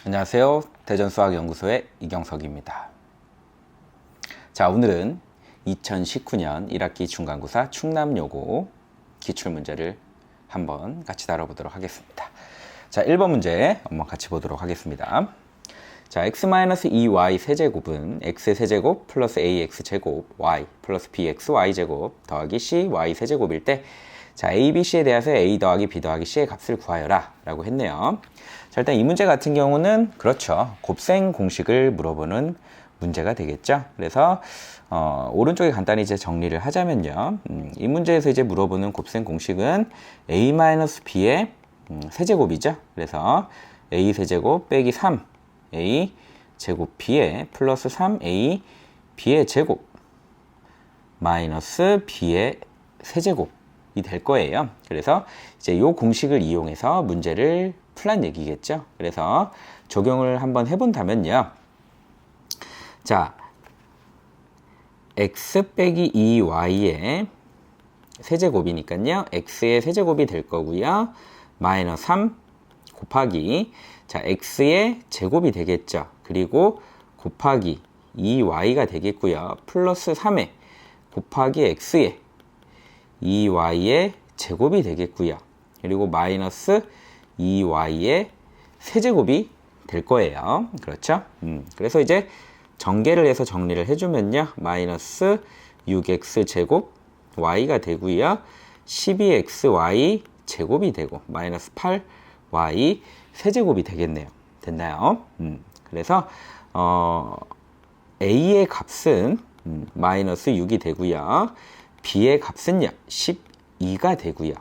안녕하세요. 대전수학연구소의 이경석입니다. 자, 오늘은 2019년 1학기 중간고사 충남여고 기출문제를 한번 같이 다뤄보도록 하겠습니다. 자, 1번 문제 한번 같이 보도록 하겠습니다. 자, x-2y 세제곱은 x의 세제곱 플러스 ax제곱 y 플러스 bxy제곱 더하기 cy 세제곱일 때 자, a, b, c에 대해서 a 더하기 b 더하기 c의 값을 구하여라 라고 했네요. 자, 일단 이 문제 같은 경우는 그렇죠. 곱셈 공식을 물어보는 문제가 되겠죠. 그래서 오른쪽에 간단히 이제 정리를 하자면요. 이 문제에서 이제 물어보는 곱셈 공식은 a-b의 세제곱이죠. 그래서 a 세제곱 빼기 3 a 제곱 b의 플러스 3a b의 제곱 마이너스 b의 세제곱이 될 거예요. 그래서 이제 이 공식을 이용해서 문제를 풀란 얘기겠죠. 그래서 적용을 한번 해본다면요. 자, x 빼기 2y의 세제곱이니까요. x의 세제곱이 될 거고요. 마이너스 3 곱하기 자, x의 제곱이 되겠죠. 그리고 곱하기 2y가 되겠고요. 플러스 3에 곱하기 x의 2y의 제곱이 되겠고요. 그리고 마이너스 2y의 세제곱이 될 거예요. 그렇죠? 그래서 이제 전개를 해서 정리를 해주면요. 마이너스 6x 제곱 y가 되고요. 12xy 제곱이 되고 마이너스 8y 세제곱이 되겠네요. 됐나요? 그래서 a의 값은 마이너스 6이 되고요. b의 값은요. 12가 되고요.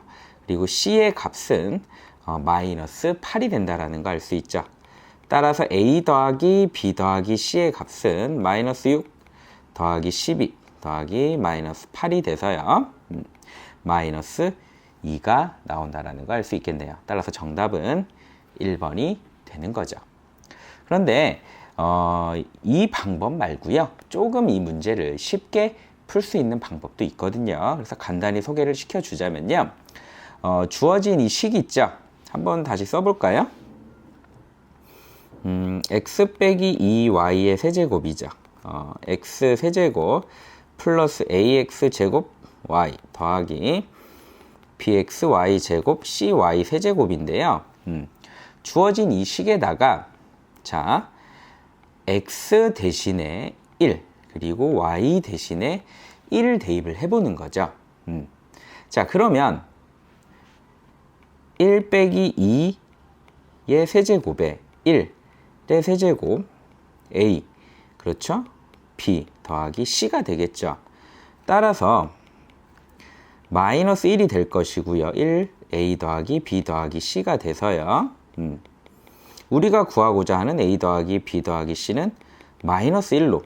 그리고 c의 값은 마이너스 8이 된다라는 거 알 수 있죠. 따라서 a 더하기 b 더하기 c의 값은 마이너스 6 더하기 12 더하기 마이너스 8이 돼서요. 마이너스 2가 나온다라는 거 알 수 있겠네요. 따라서 정답은 1번이 되는 거죠. 그런데 이 방법 말고요. 조금 이 문제를 쉽게 풀 수 있는 방법도 있거든요. 그래서 간단히 소개를 시켜주자면요. 주어진 이 식 있죠? 한번 다시 써볼까요? x 빼기 2y의 세제곱이죠. x 세제곱 플러스 ax 제곱 y 더하기 bxy 제곱 cy 세제곱인데요. 주어진 이 식에다가 자 x 대신에 1 그리고 y 대신에 1을 대입을 해보는 거죠. 자 그러면 1 빼기 2의 세제곱에 1의 세제곱 a 그렇죠? b 더하기 c가 되겠죠. 따라서 마이너스 1이 될 것이고요. 1a 더하기 b 더하기 c가 돼서요. 우리가 구하고자 하는 a 더하기 b 더하기 c는 마이너스 1로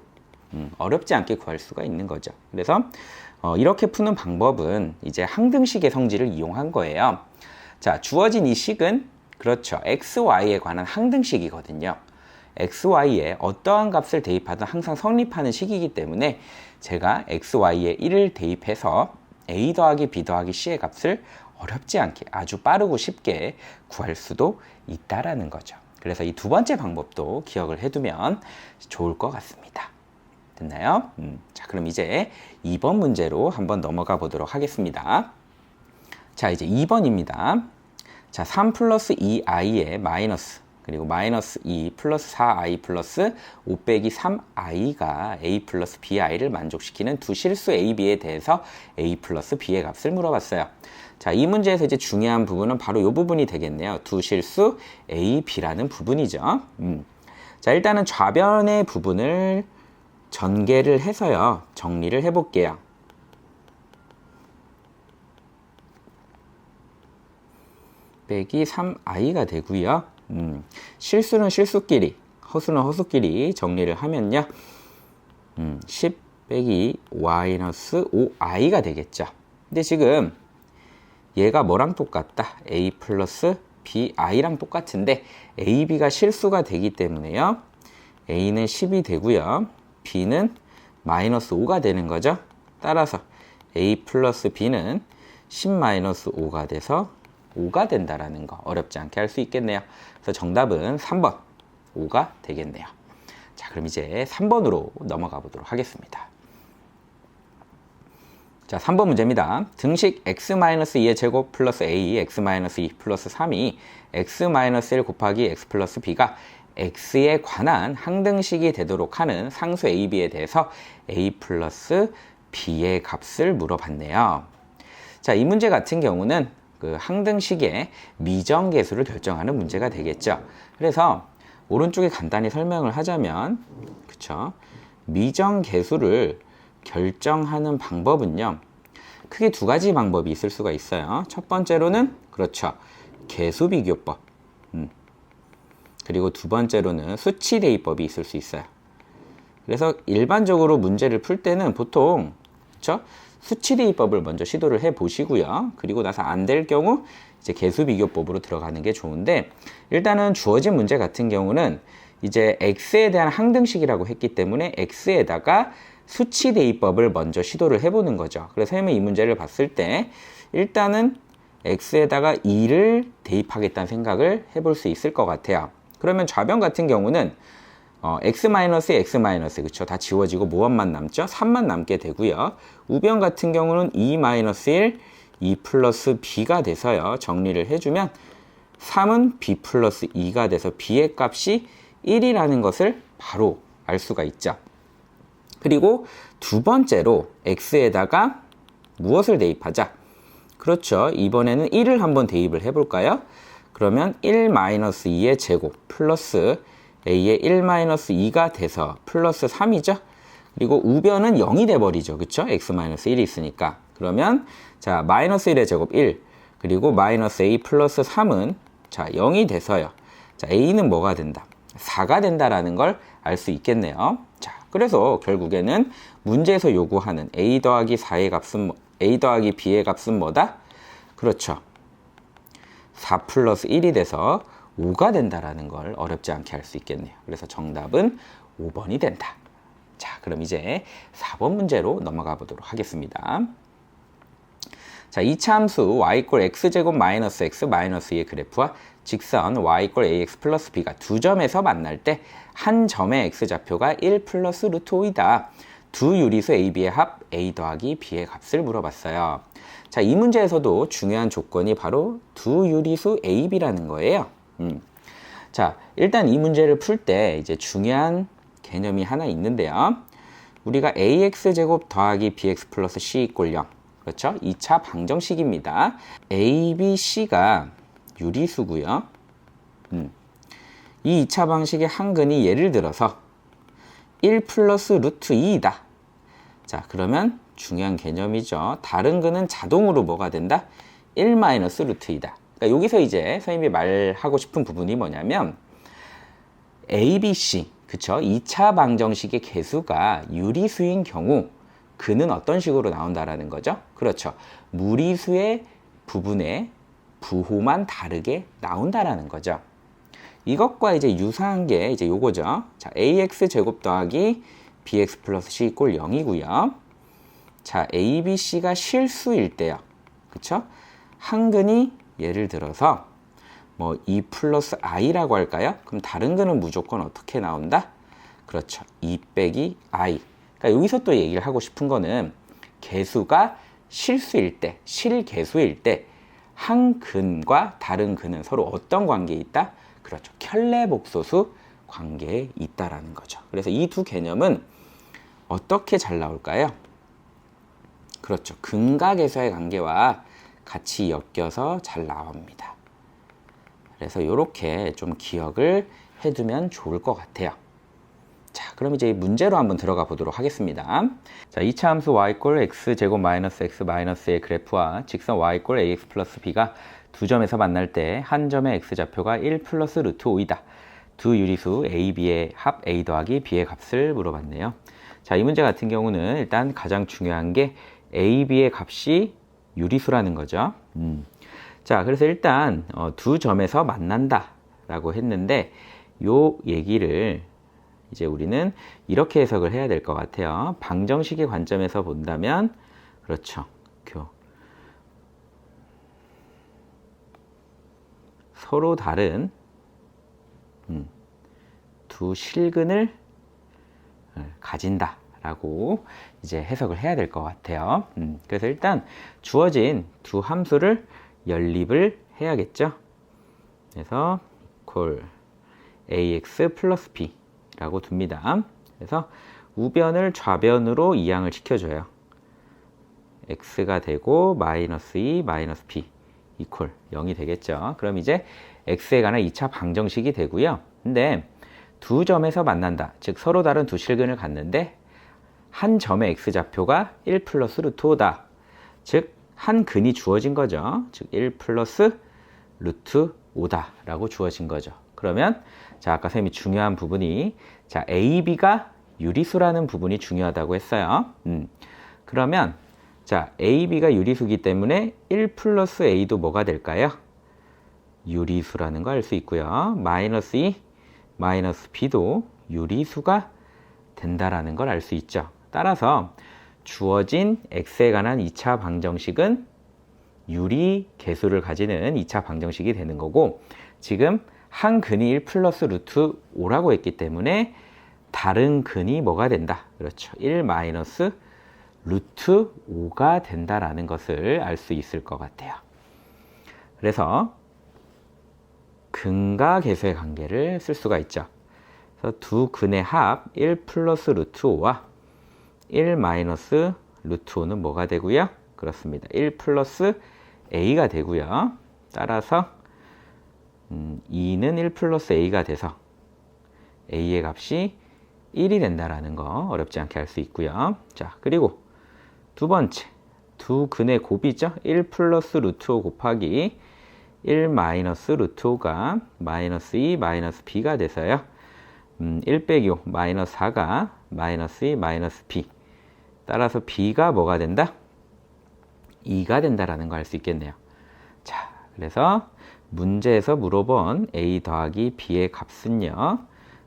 어렵지 않게 구할 수가 있는 거죠. 그래서 이렇게 푸는 방법은 이제 항등식의 성질을 이용한 거예요. 자, 주어진 이 식은 그렇죠. xy에 관한 항등식이거든요. xy에 어떠한 값을 대입하든 항상 성립하는 식이기 때문에 제가 xy에 1을 대입해서 a 더하기 b 더하기 c의 값을 어렵지 않게 아주 빠르고 쉽게 구할 수도 있다라는 거죠. 그래서 이 두 번째 방법도 기억을 해두면 좋을 것 같습니다. 됐나요? 자, 그럼 이제 2번 문제로 한번 넘어가 보도록 하겠습니다. 자, 이제 2번입니다. 자, 3 플러스 2i의 마이너스 그리고 마이너스 2 플러스 4i 플러스 5 빼기 3i가 a 플러스 bi를 만족시키는 두 실수 a, b에 대해서 a 플러스 b의 값을 물어봤어요. 자, 이 문제에서 이제 중요한 부분은 바로 이 부분이 되겠네요. 두 실수 a, b라는 부분이죠. 자, 일단은 좌변의 부분을 전개를 해서요. 정리를 해볼게요. 빼기 3i가 되고요. 실수는 실수끼리, 허수는 허수끼리 정리를 하면요. 10 빼기 마이너스 5i가 되겠죠. 근데 지금 얘가 뭐랑 똑같다? a 플러스 bi랑 똑같은데 a, b가 실수가 되기 때문에요. a는 10이 되고요. b는 마이너스 5가 되는 거죠. 따라서 a 플러스 b는 10 마이너스 5가 돼서 5가 된다라는 거 어렵지 않게 할 수 있겠네요. 그래서 정답은 3번 5가 되겠네요. 자, 그럼 이제 3번으로 넘어가 보도록 하겠습니다. 자, 3번 문제입니다. 등식 x-2의 제곱 플러스 a, x-2 플러스 3이 x-1 곱하기 x 플러스 b가 x에 관한 항등식이 되도록 하는 상수 a, b에 대해서 a 플러스 b의 값을 물어봤네요. 자, 이 문제 같은 경우는 그 항등식의 미정계수를 결정하는 문제가 되겠죠. 그래서 오른쪽에 간단히 설명을 하자면, 그쵸? 미정계수를 결정하는 방법은요, 크게 두 가지 방법이 있을 수가 있어요. 첫 번째로는, 그렇죠, 계수비교법. 그리고 두 번째로는 수치대입법이 있을 수 있어요. 그래서 일반적으로 문제를 풀 때는 보통, 그쵸, 수치대입법을 먼저 시도를 해 보시고요. 그리고 나서 안 될 경우 이제 계수비교법으로 들어가는 게 좋은데, 일단은 주어진 문제 같은 경우는 이제 x에 대한 항등식이라고 했기 때문에 x에다가 수치대입법을 먼저 시도를 해보는 거죠. 그래서 선생님이 이 문제를 봤을 때 일단은 x에다가 2를 대입하겠다는 생각을 해볼 수 있을 것 같아요. 그러면 좌변 같은 경우는 x-x-, 그쵸? 다 지워지고 무엇만 남죠? 3만 남게 되고요. 우변 같은 경우는 2-1, 2 플러스 b가 돼서요. 정리를 해주면 3은 b 플러스 2가 돼서 b의 값이 1이라는 것을 바로 알 수가 있죠. 그리고 두 번째로 x에다가 무엇을 대입하자? 그렇죠. 이번에는 1을 한번 대입을 해볼까요? 그러면 1-2의 제곱 플러스 a의 1-2가 돼서 플러스 3이죠. 그리고 우변은 0이 돼버리죠. 그쵸? x-1이 있으니까. 그러면 자, 마이너스 1의 제곱 1, 그리고 마이너스 a 플러스 3은 자, 0이 돼서요. 자, a는 뭐가 된다? 4가 된다라는 걸 알 수 있겠네요. 자, 그래서 결국에는 문제에서 요구하는 a 더하기 4의 값은 a 더하기 b의 값은 뭐다? 그렇죠. 4 플러스 1이 돼서 5가 된다라는 걸 어렵지 않게 알 수 있겠네요. 그래서 정답은 5번이 된다. 자, 그럼 이제 4번 문제로 넘어가 보도록 하겠습니다. 자, 이차 함수 y = x제곱 마이너스 x 마이너스 2의 그래프와 직선 y = ax 플러스 b가 두 점에서 만날 때 한 점의 x좌표가 1 플러스 루트 5이다. 두 유리수 AB의 합 A 더하기 B의 값을 물어봤어요. 자, 이 문제에서도 중요한 조건이 바로 두 유리수 AB라는 거예요. 자, 일단 이 문제를 풀 때 이제 중요한 개념이 하나 있는데요. 우리가 AX제곱 더하기 BX 플러스 C = 0. 그렇죠? 2차 방정식입니다. A, B, C가 유리수고요. 이 2차 방식의 항근이 예를 들어서 1 플러스 루트 2이다. 자, 그러면 중요한 개념이죠. 다른 근은 자동으로 뭐가 된다? 1 마이너스 루트 2다. 그러니까 여기서 이제 선생님이 말하고 싶은 부분이 뭐냐면 A, B, C, 그쵸? 2차 방정식의 개수가 유리수인 경우 근은 어떤 식으로 나온다라는 거죠? 그렇죠. 무리수의 부분의 부호만 다르게 나온다라는 거죠. 이것과 이제 유사한 게 이제 요거죠. 자, ax 제곱 더하기 bx 플러스 c = 0이고요. 자, a, b, c가 실수일 때요. 그쵸? 항근이 예를 들어서 뭐 2 플러스 i라고 할까요? 그럼 다른 근은 무조건 어떻게 나온다? 그렇죠. 2 빼기 i. 그러니까 여기서 또 얘기를 하고 싶은 거는 개수가 실수일 때, 실개수일 때 한 근과 다른 근은 서로 어떤 관계에 있다? 그렇죠. 켤레복소수 관계에 있다라는 거죠. 그래서 이 두 개념은 어떻게 잘 나올까요? 그렇죠. 근각에서의 관계와 같이 엮여서 잘 나옵니다. 그래서 이렇게 좀 기억을 해두면 좋을 것 같아요. 자, 그럼 이제 문제로 한번 들어가 보도록 하겠습니다. 자, 2차 함수 y = x제곱 마이너스 x 마이너스의 그래프와 직선 y = ax 플러스 b가 두 점에서 만날 때 한 점의 x좌표가 1 플러스 루트 5이다. 두 유리수 a, b의 합 a 더하기 b의 값을 물어봤네요. 자, 이 문제 같은 경우는 일단 가장 중요한 게 a, b의 값이 유리수라는 거죠. 자, 그래서 일단 두 점에서 만난다 라고 했는데 요 얘기를 이제 우리는 이렇게 해석을 해야 될 것 같아요. 방정식의 관점에서 본다면 그렇죠. 서로 다른 두 실근을 가진다 라고 이제 해석을 해야 될 것 같아요. 그래서 일단 주어진 두 함수를 연립을 해야겠죠. 그래서 equal ax 플러스 b 라고 둡니다. 그래서 우변을 좌변으로 이항을 시켜줘요. x가 되고 마이너스 2 마이너스 b equal 0이 되겠죠. 그럼 이제 x에 관한 2차 방정식이 되고요. 근데 두 점에서 만난다. 즉 서로 다른 두 실근을 갖는데 한 점의 x좌표가 1 플러스 루트 5다. 즉 한 근이 주어진 거죠. 즉 1 플러스 루트 5다 라고 주어진 거죠. 그러면 자, 아까 쌤이 중요한 부분이 자, AB가 유리수라는 부분이 중요하다고 했어요. 그러면 자, AB가 유리수기 때문에 1 플러스 A도 뭐가 될까요? 유리수라는 거 알 수 있고요. 마이너스 2, 마이너스 B도 유리수가 된다라는 걸 알 수 있죠. 따라서 주어진 X에 관한 2차 방정식은 유리 개수를 가지는 2차 방정식이 되는 거고, 지금 한 근이 1 플러스 루트 5라고 했기 때문에 다른 근이 뭐가 된다? 그렇죠. 1 마이너스 루트 5가 된다라는 것을 알 수 있을 것 같아요. 그래서 근과 개수의 관계를 쓸 수가 있죠. 그래서 두 근의 합 1 플러스 루트 5와 1 마이너스 루트 5는 뭐가 되고요? 그렇습니다. 1 플러스 a가 되고요. 따라서 2는 1 플러스 a가 돼서 a의 값이 1이 된다라는 거 어렵지 않게 알 수 있고요. 자, 그리고 두 번째, 두 근의 곱이죠. 1 플러스 루트 5 곱하기 1 마이너스 루트 5가 마이너스 2 마이너스 b가 돼서요. 1 빼기 5 마이너스 4가 마이너스 2 마이너스 b. 따라서 b가 뭐가 된다? 2가 된다라는 거 알 수 있겠네요. 자, 그래서 문제에서 물어본 a 더하기 b의 값은요.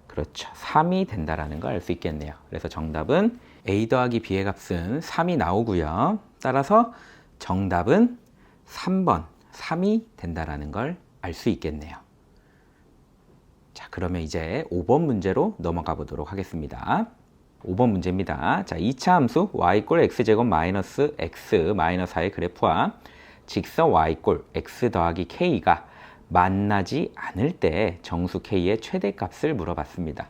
그렇죠. 3이 된다라는 걸 알 수 있겠네요. 그래서 정답은 a 더하기 b의 값은 3이 나오고요. 따라서 정답은 3번 3이 된다라는 걸 알 수 있겠네요. 자, 그러면 이제 5번 문제로 넘어가 보도록 하겠습니다. 5번 문제입니다. 자, 2차 함수 y 꼴 x제곱 마이너스 x 마이너스 4의 그래프와 직선 y 꼴 x 더하기 k가 만나지 않을 때 정수 k의 최대값을 물어봤습니다.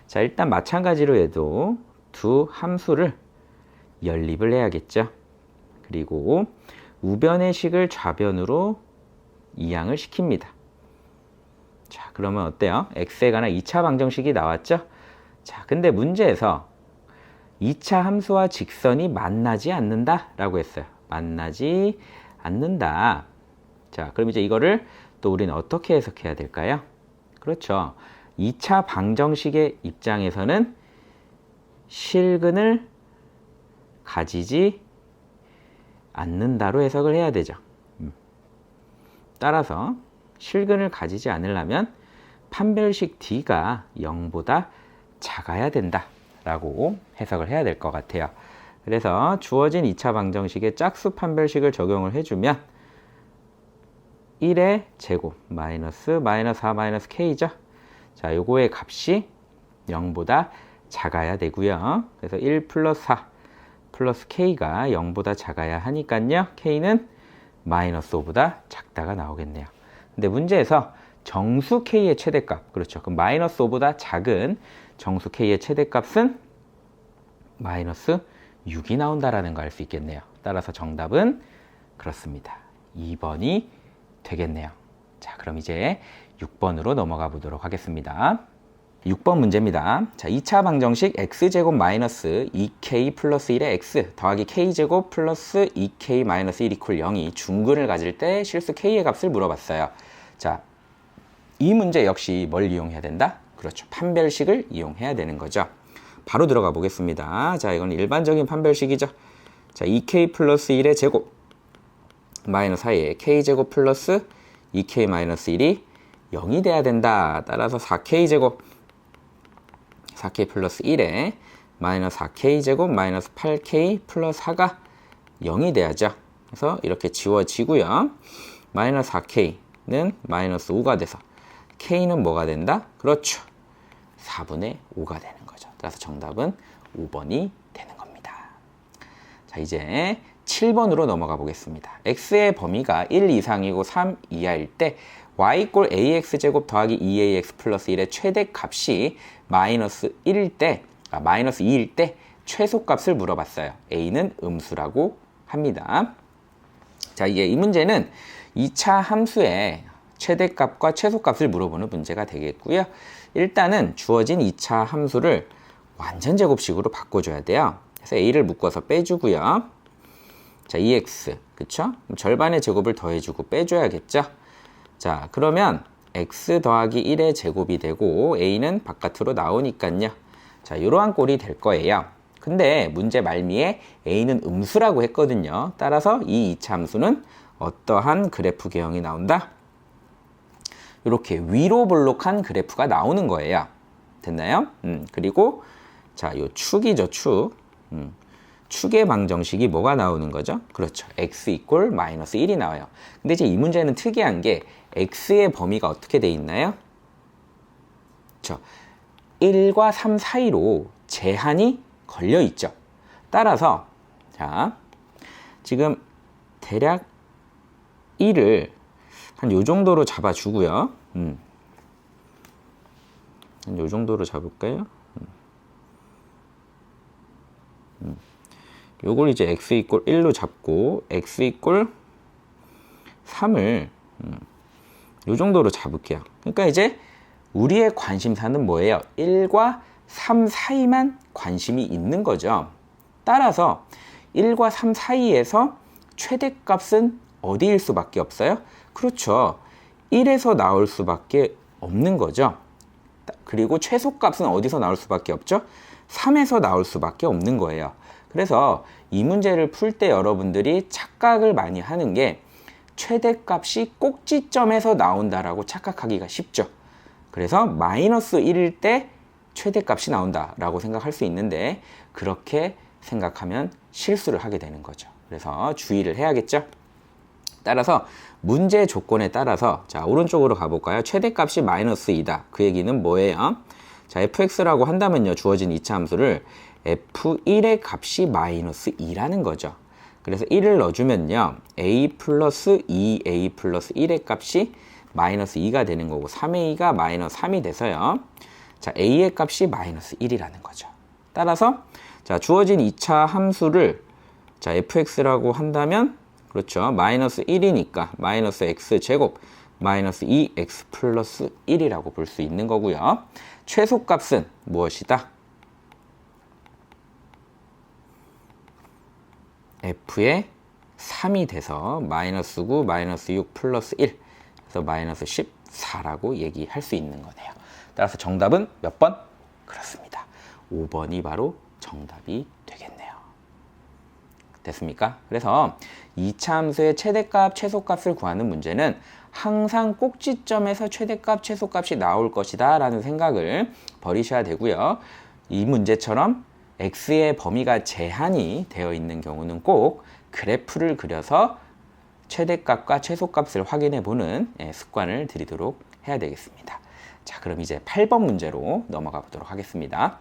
자, 일단 마찬가지로 해도 두 함수를 연립을 해야겠죠. 그리고 우변의 식을 좌변으로 이항을 시킵니다. 자, 그러면 어때요? x에 관한 2차 방정식이 나왔죠? 자, 근데 문제에서 2차 함수와 직선이 만나지 않는다 라고 했어요. 만나지 않는다. 자, 그럼 이제 이거를 또 우리는 어떻게 해석해야 될까요? 그렇죠. 2차 방정식의 입장에서는 실근을 가지지 않는다로 해석을 해야 되죠. 따라서 실근을 가지지 않으려면 판별식 D가 0보다 작아야 된다 라고 해석을 해야 될 것 같아요. 그래서 주어진 2차 방정식에 짝수 판별식을 적용을 해주면 1의 제곱 마이너스 4 마이너스 k죠. 자, 요거의 값이 0보다 작아야 되고요. 그래서 1 플러스 4 플러스 k가 0보다 작아야 하니까요. k는 마이너스 5보다 작다가 나오겠네요. 근데 문제에서 정수 k의 최대값, 그렇죠. 그럼 마이너스 5보다 작은 정수 k의 최대값은 마이너스 6이 나온다라는 거 알 수 있겠네요. 따라서 정답은 그렇습니다. 2번이 되겠네요. 자, 그럼 이제 6번으로 넘어가 보도록 하겠습니다. 6번 문제입니다. 자, 2차 방정식 x제곱 마이너스 2k 플러스 1의 x 더하기 k제곱 플러스 2k 마이너스 1 이퀄 0이 중근을 가질 때 실수 k의 값을 물어봤어요. 자, 이 문제 역시 뭘 이용해야 된다? 그렇죠. 판별식을 이용해야 되는 거죠. 바로 들어가 보겠습니다. 자, 이건 일반적인 판별식이죠. 자, 2k 플러스 1의 제곱 마이너스 4의 k제곱 플러스 2k 마이너스 1이 0이 돼야 된다. 따라서 4k 플러스 1에 마이너스 4k 제곱 마이너스 8k 플러스 4가 0이 돼야죠. 그래서 이렇게 지워지고요. 마이너스 4k는 마이너스 5가 돼서 k는 뭐가 된다? 그렇죠. 4분의 5가 되는 거죠. 따라서 정답은 5번이 되는 겁니다. 자, 이제 7번으로 넘어가 보겠습니다. x의 범위가 1 이상이고 3 이하일 때 y = ax제곱 더하기 2ax 플러스 1의 최대값이 마이너스 1일 때, 마이너스 2일 때 최소값을 물어봤어요. a는 음수라고 합니다. 자, 이게 이 문제는 2차 함수의 최대값과 최소값을 물어보는 문제가 되겠고요. 일단은 주어진 2차 함수를 완전 제곱식으로 바꿔줘야 돼요. 그래서 a를 묶어서 빼주고요. 자, 2x, 그쵸? 절반의 제곱을 더해주고 빼줘야겠죠? 자, 그러면 x 더하기 1의 제곱이 되고 a는 바깥으로 나오니까요. 자, 이러한 꼴이 될 거예요. 근데 문제 말미에 a는 음수라고 했거든요. 따라서 이 2차 함수는 어떠한 그래프 개형이 나온다? 이렇게 위로 볼록한 그래프가 나오는 거예요. 됐나요? 그리고 자, 요 축이죠, 축. 축의 방정식이 뭐가 나오는 거죠? 그렇죠. x = 마이너스 1이 나와요. 근데 이제 이 문제는 특이한 게 x의 범위가 어떻게 돼 있나요? 그렇죠. 1과 3 사이로 제한이 걸려 있죠. 따라서 자, 지금 대략 1을 한 요 정도로 잡아주고요. 한 요 정도로 잡을까요? 요걸 이제 x = 1로 잡고 x = 3을 요 정도로 잡을게요. 그러니까 이제 우리의 관심사는 뭐예요? 1과 3 사이만 관심이 있는 거죠. 따라서 1과 3 사이에서 최대값은 어디일 수밖에 없어요? 그렇죠. 1에서 나올 수밖에 없는 거죠. 그리고 최소값은 어디서 나올 수밖에 없죠? 3에서 나올 수밖에 없는 거예요. 그래서 이 문제를 풀 때 여러분들이 착각을 많이 하는 게 최대값이 꼭지점에서 나온다라고 착각하기가 쉽죠. 그래서 마이너스 1일 때 최대값이 나온다라고 생각할 수 있는데 그렇게 생각하면 실수를 하게 되는 거죠. 그래서 주의를 해야겠죠. 따라서 문제 조건에 따라서 자, 오른쪽으로 가볼까요? 최대값이 마이너스 2다. 그 얘기는 뭐예요? 자, fx라고 한다면요, 주어진 2차 함수를 f1의 값이 마이너스 2라는 거죠. 그래서 1을 넣어주면요, a 플러스 2a 플러스 1의 값이 마이너스 2가 되는 거고 3a가 마이너스 3이 돼서요, 자, a의 값이 마이너스 1이라는 거죠. 따라서 자, 주어진 2차 함수를 자, fx라고 한다면 그렇죠, 마이너스 1이니까 마이너스 x제곱 마이너스 2x 플러스 1이라고 볼 수 있는 거고요. 최소값은 무엇이다? f의 3이 돼서 마이너스 9, 마이너스 6 플러스 1, 그래서 마이너스 14라고 얘기할 수 있는 거네요. 따라서 정답은 몇 번? 그렇습니다. 5번이 바로 정답이 되겠네요. 됐습니까? 그래서 2차 함수의 최대값, 최소값을 구하는 문제는 항상 꼭지점에서 최대값, 최소값이 나올 것이다 라는 생각을 버리셔야 되고요. 이 문제처럼 x의 범위가 제한이 되어 있는 경우는 꼭 그래프를 그려서 최대값과 최소값을 확인해 보는 습관을 들이도록 해야 되겠습니다. 자, 그럼 이제 8번 문제로 넘어가 보도록 하겠습니다.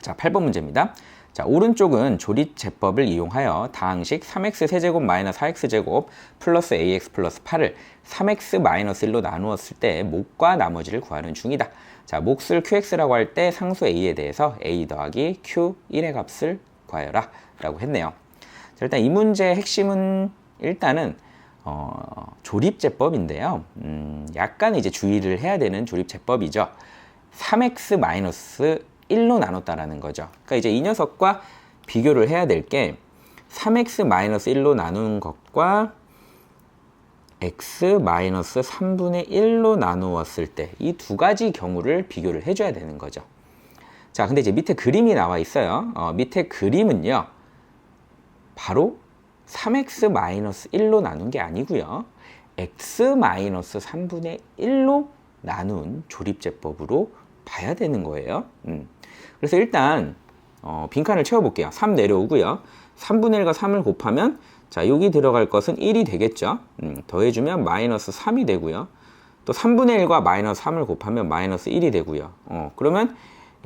자, 8번 문제입니다. 자, 오른쪽은 조립제법을 이용하여 다항식 3x 세제곱 마이너스 4x제곱 플러스 ax 플러스 8을 3x 마이너스 1로 나누었을 때 몫과 나머지를 구하는 중이다. 자, 몫을 qx라고 할 때 상수 a에 대해서 a 더하기 q1의 값을 구하여라 라고 했네요. 자, 일단 이 문제의 핵심은 일단은 조립제법인데요. 약간 이제 주의를 해야 되는 조립제법이죠. 3x 마이너스 1로 나눴다라는 거죠. 그러니까 이제 이 녀석과 비교를 해야 될 게 3x 마이너스 1로 나누는 것과 x 마이너스 3분의 1로 나누었을 때 이 두 가지 경우를 비교를 해줘야 되는 거죠. 자, 근데 이제 밑에 그림이 나와 있어요. 밑에 그림은요, 바로 3x 마이너스 1로 나눈 게 아니고요, x 마이너스 3분의 1로 나눈 조립제법으로 봐야 되는 거예요. 그래서 일단 빈칸을 채워볼게요. 3 내려오고요. 3분의 1과 3을 곱하면 자, 여기 들어갈 것은 1이 되겠죠. 더해주면 마이너스 3이 되고요. 또 3분의 1과 마이너스 3을 곱하면 마이너스 1이 되고요. 그러면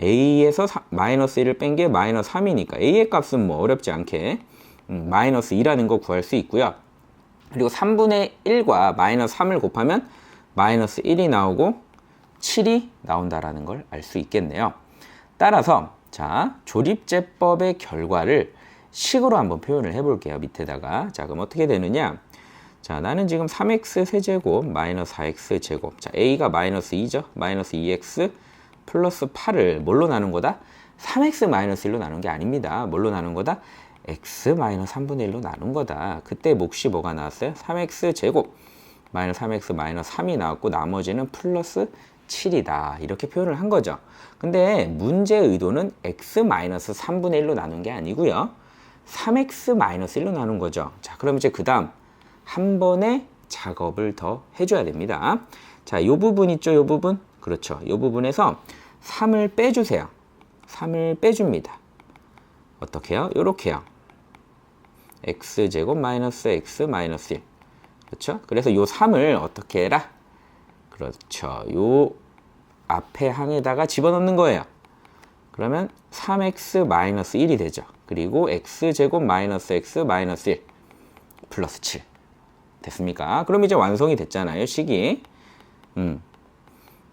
a에서 마이너스 1을 뺀 게 마이너스 3이니까 a의 값은 뭐 어렵지 않게 마이너스 2라는 거 구할 수 있고요. 그리고 3분의 1과 마이너스 3을 곱하면 마이너스 1이 나오고 7이 나온다라는 걸 알 수 있겠네요. 따라서 자, 조립제법의 결과를 식으로 한번 표현을 해볼게요. 밑에다가. 자, 그럼 어떻게 되느냐? 자, 나는 지금 3x 세제곱 마이너스 4x 제곱. 자, a가 마이너스 2죠. 마이너스 2x 플러스 8을 뭘로 나눈 거다? 3x 마이너스 1로 나눈 게 아닙니다. 뭘로 나눈 거다? x 마이너스 3분의 1로 나눈 거다. 그때 몫이 뭐가 나왔어요? 3x 제곱 마이너스 3x 마이너스 3이 나왔고 나머지는 플러스 7이다. 이렇게 표현을 한 거죠. 근데 문제의 의도는 x 마이너스 3분의 1로 나눈 게 아니고요. 3x 마이너스 1로 나눈 거죠. 자, 그럼 이제 그 다음 한 번에 작업을 더 해줘야 됩니다. 자, 요 부분 있죠? 요 부분? 그렇죠. 요 부분에서 3을 빼주세요. 3을 빼줍니다. 어떻게 해요? 요렇게요. x제곱 마이너스 x 마이너스 1. 그렇죠? 그래서 요 3을 어떻게 해라? 그렇죠. 요 앞에 항에다가 집어넣는 거예요. 그러면 3x 마이너스 1이 되죠. 그리고 x제곱 마이너스 x 마이너스 1 플러스 7 됐습니까? 그럼 이제 완성이 됐잖아요. 식이.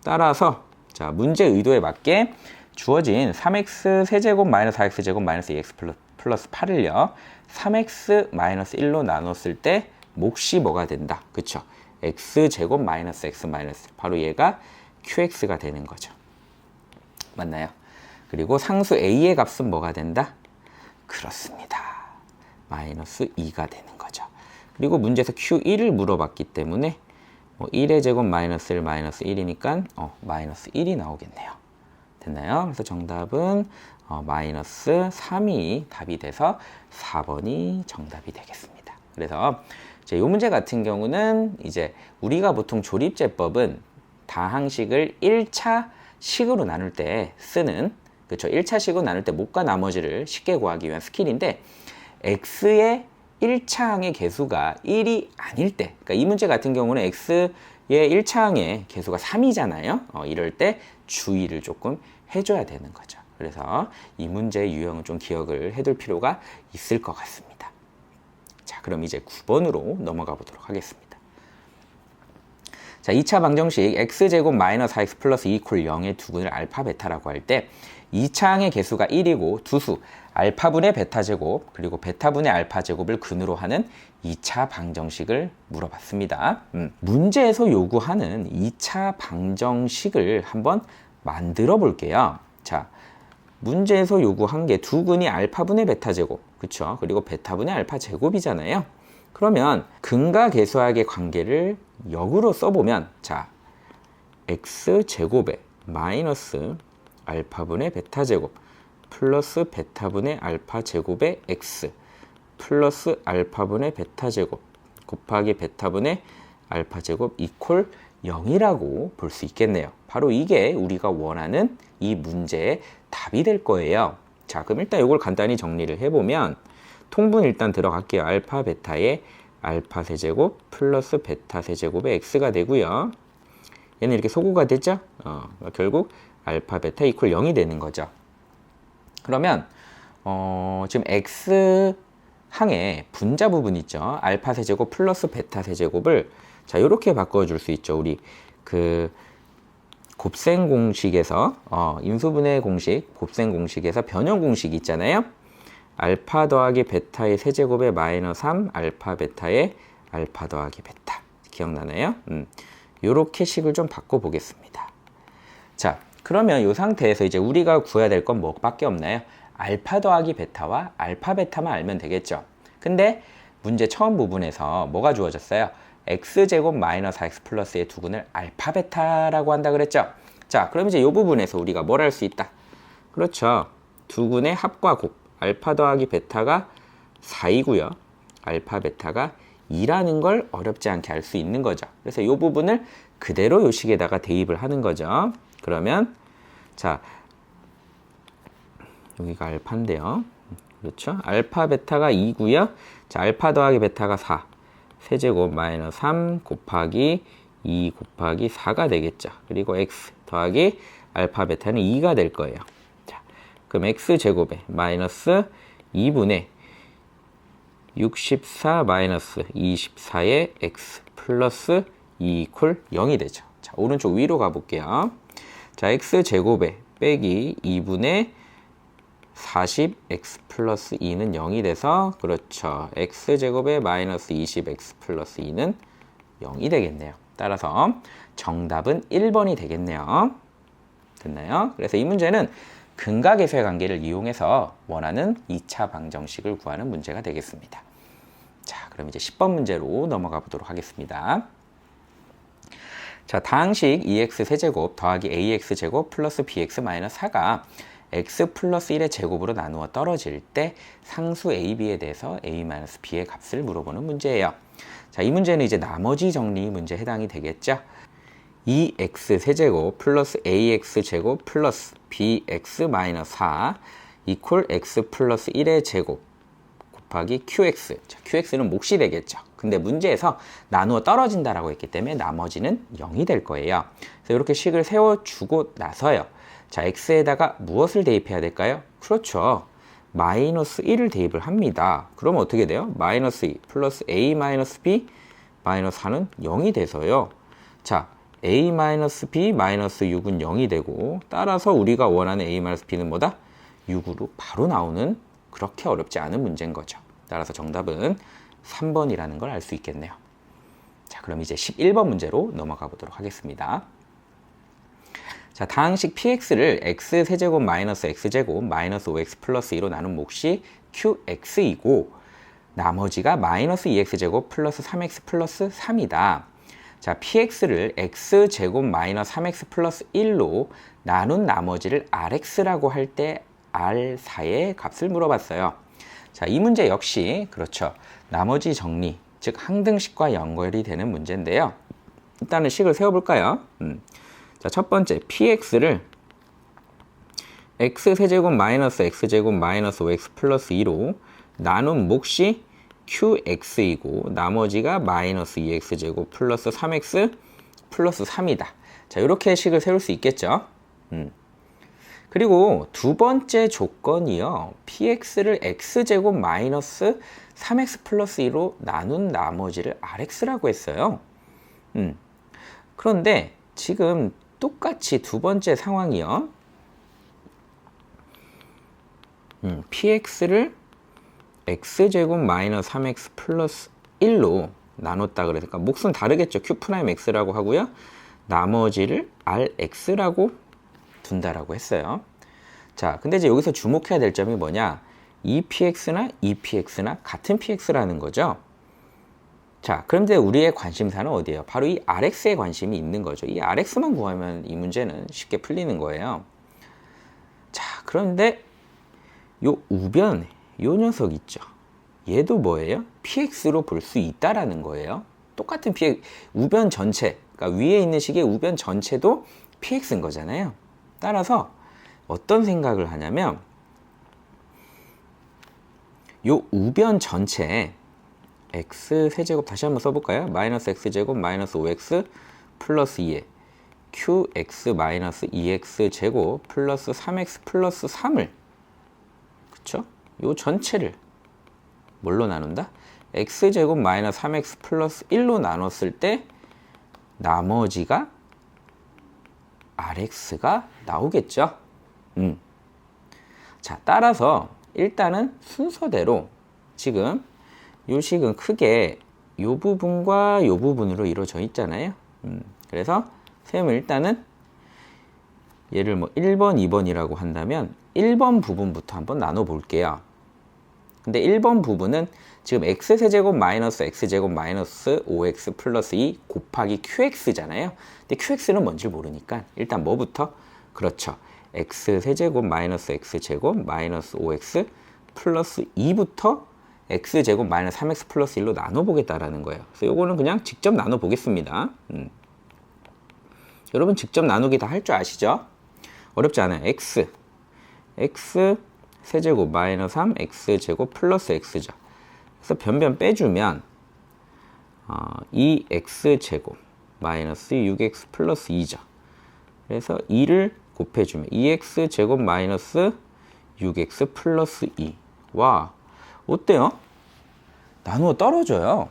따라서 자, 문제 의도에 맞게 주어진 3x 세제곱 마이너스 4x 제곱 마이너스 2x 플러스 8을요 3x 마이너스 1로 나눴을 때 몫이 뭐가 된다? 그쵸? x제곱 마이너스 x 마이너스 1 바로 얘가 qx가 되는 거죠. 맞나요? 그리고 상수 a의 값은 뭐가 된다? 그렇습니다. 마이너스 2가 되는 거죠. 그리고 문제에서 q1을 물어봤기 때문에 1의 제곱 마이너스 1 마이너스 1이니까 마이너스 1이 나오겠네요. 됐나요? 그래서 정답은 마이너스 3이 답이 돼서 4번이 정답이 되겠습니다. 그래서 이제 이 문제 같은 경우는 이제 우리가 보통 조립제법은 다항식을 1차 식으로 나눌 때 쓰는 그렇죠. 1차 식으로 나눌 때 몫과 나머지를 쉽게 구하기 위한 스킬인데 x의 1차항의 개수가 1이 아닐 때 그러니까 이 문제 같은 경우는 x의 1차항의 개수가 3이잖아요. 이럴 때 주의를 조금 해줘야 되는 거죠. 그래서 이 문제의 유형은 좀 기억을 해둘 필요가 있을 것 같습니다. 자, 그럼 이제 9번으로 넘어가 보도록 하겠습니다. 자, 2차 방정식 x제곱 마이너스 4x 플러스 2 이퀄 0의 두근을 알파 베타라고 할 때 2차항의 개수가 1이고 두수 알파분의 베타제곱 그리고 베타분의 알파제곱을 근으로 하는 2차 방정식을 물어봤습니다. 문제에서 요구하는 2차 방정식을 한번 만들어 볼게요. 자, 문제에서 요구한 게 두근이 알파분의 베타제곱 그쵸? 그리고 베타분의 알파제곱이잖아요. 그러면 근과 계수학의 관계를 역으로 써보면 자, x제곱에 마이너스 알파분의 베타제곱 플러스 베타분의 알파제곱의 x 플러스 알파분의 베타제곱 곱하기 베타분의 알파제곱 이퀄 0이라고 볼 수 있겠네요. 바로 이게 우리가 원하는 이 문제의 답이 될 거예요. 자, 그럼 일단 이걸 간단히 정리를 해보면 통분 일단 들어갈게요. 알파 베타의 알파 세제곱 플러스 베타 세제곱의 x가 되고요. 얘는 이렇게 소구가 되죠? 결국 알파 베타 이퀄 0이 되는 거죠. 그러면 지금 x 항의 분자 부분 있죠. 알파 세제곱 플러스 베타 세제곱을 자, 요렇게 바꿔줄 수 있죠. 우리 그 곱셈 공식에서 인수분해 공식, 곱셈 공식에서 변형 공식 있잖아요. 알파 더하기 베타의 세제곱에 마이너스 3 알파 베타의 알파 더하기 베타 기억나나요? 요렇게 식을 좀 바꿔 보겠습니다. 자, 그러면 이 상태에서 이제 우리가 구해야 될 건 뭐밖에 없나요? 알파 더하기 베타와 알파 베타만 알면 되겠죠. 근데 문제 처음 부분에서 뭐가 주어졌어요? x제곱 마이너스 4x 플러스의 두근을 알파 베타라고 한다 그랬죠. 자, 그럼 이제 이 부분에서 우리가 뭘 할 수 있다? 그렇죠. 두근의 합과 곱 알파 더하기 베타가 4이고요. 알파 베타가 2라는 걸 어렵지 않게 알 수 있는 거죠. 그래서 이 부분을 그대로 요 식에다가 대입을 하는 거죠. 그러면 자, 여기가 알파인데요. 그렇죠? 알파 베타가 2고요. 자, 알파 더하기 베타가 4. 세제곱 마이너스 3 곱하기 2 곱하기 4가 되겠죠. 그리고 x 더하기 알파 베타는 2가 될 거예요. 자, 그럼 x제곱에 마이너스 2분의 64 마이너스 24의 x 플러스 2 이퀄 0이 되죠. 자, 오른쪽 위로 가볼게요. 자, x제곱에 빼기 2분의 40x 플러스 2는 0이 돼서 그렇죠. x제곱에 마이너스 20x 플러스 2는 0이 되겠네요. 따라서 정답은 1번이 되겠네요. 됐나요? 그래서 이 문제는 근각에서의 관계를 이용해서 원하는 2차 방정식을 구하는 문제가 되겠습니다. 자, 그럼 이제 10번 문제로 넘어가 보도록 하겠습니다. 자, 다항식 2x 세제곱 더하기 ax 제곱 플러스 bx 마이너스 4가 x 플러스 1의 제곱으로 나누어 떨어질 때 상수 a, b에 대해서 a 마이너스 b의 값을 물어보는 문제예요. 자, 이 문제는 이제 나머지 정리 문제에 해당이 되겠죠. 2x 세제곱 플러스 ax 제곱 플러스 bx 마이너스 4 이퀄 x 플러스 1의 제곱 곱하기 qx. 자, qx는 몫이 되겠죠. 근데 문제에서 나누어 떨어진다라고 했기 때문에 나머지는 0이 될 거예요. 그래서 이렇게 식을 세워주고 나서요. 자, x에다가 무엇을 대입해야 될까요? 그렇죠. 마이너스 1을 대입을 합니다. 그러면 어떻게 돼요? 마이너스 2 플러스 a 마이너스 b 마이너스 4는 0이 돼서요. 자, a 마이너스 b 마이너스 6은 0이 되고 따라서 우리가 원하는 a 마이너스 b는 뭐다? 6으로 바로 나오는 그렇게 어렵지 않은 문제인 거죠. 따라서 정답은 3번이라는 걸 알 수 있겠네요. 자, 그럼 이제 11번 문제로 넘어가 보도록 하겠습니다. 자, 다항식 px를 x 세제곱 마이너스 x제곱 마이너스 5x 플러스 2로 나눈 몫이 qx이고 나머지가 마이너스 2x제곱 플러스 3x 플러스 3이다. 자, px를 x제곱 마이너스 3x 플러스 1로 나눈 나머지를 rx라고 할 때 r4의 값을 물어봤어요. 자, 이 문제 역시 그렇죠. 나머지 정리, 즉 항등식과 연결이 되는 문제인데요. 일단은 식을 세워볼까요? 자, 첫 번째 px를 x세제곱 마이너스 x제곱 마이너스 5x 플러스 2로 나눈 몫이 qx이고 나머지가 마이너스 2x제곱 플러스 3x 플러스 3이다. 자, 이렇게 식을 세울 수 있겠죠. 그리고 두 번째 조건이요. px를 x제곱 마이너스 3x 플러스 2로 나눈 나머지를 rx라고 했어요. 그런데 지금 똑같이 두 번째 상황이요. px를 x제곱 마이너스 3x 플러스 1로 나눴다 그래서 몫은 다르겠죠. q'x라고 하고요. 나머지를 rx라고 둔다라고 했어요. 자, 근데 이제 여기서 주목해야 될 점이 뭐냐? 이 px나 이 px나 같은 px라는 거죠. 자, 그런데 우리의 관심사는 어디예요? 바로 이 rx에 관심이 있는 거죠. 이 rx만 구하면 이 문제는 쉽게 풀리는 거예요. 자, 그런데 요 우변, 요 녀석 있죠. 얘도 뭐예요? px로 볼 수 있다라는 거예요. 똑같은 px, 우변 전체, 그러니까 위에 있는 식의 우변 전체도 px인 거잖아요. 따라서 어떤 생각을 하냐면 요 우변 전체에 x세제곱 다시 한번 써볼까요? 마이너스 x제곱 마이너스 5x 플러스 2에 qx 마이너스 2x제곱 플러스 3x 플러스 3을 그쵸? 요 전체를 뭘로 나눈다? x제곱 마이너스 3x 플러스 1로 나눴을 때 나머지가 rx가 나오겠죠? 자, 따라서 일단은 순서대로 지금 요 식은 크게 요 부분과 요 부분으로 이루어져 있잖아요. 그래서 쌤은 일단은 얘를 뭐 1번, 2번이라고 한다면 1번 부분부터 한번 나눠 볼게요. 근데 1번 부분은 지금 x세제곱 마이너스 x제곱 마이너스 5x 플러스 2 곱하기 qx잖아요. 근데 qx는 뭔지 모르니까 일단 뭐부터? 그렇죠. x세제곱 마이너스 x제곱 마이너스 5x 플러스 2부터 x제곱 마이너스 3x 플러스 1로 나눠보겠다라는 거예요. 그래서 요거는 그냥 직접 나눠보겠습니다. 여러분 직접 나누기 다 할 줄 아시죠? 어렵지 않아요. x 세제곱 마이너스 3 x제곱 플러스 x죠. 그래서 변변 빼주면 2x제곱 마이너스 6x 플러스 2죠. 그래서 2를 곱해주면 2x 제곱 마이너스 6x 플러스 2. 와, 어때요? 나누어 떨어져요.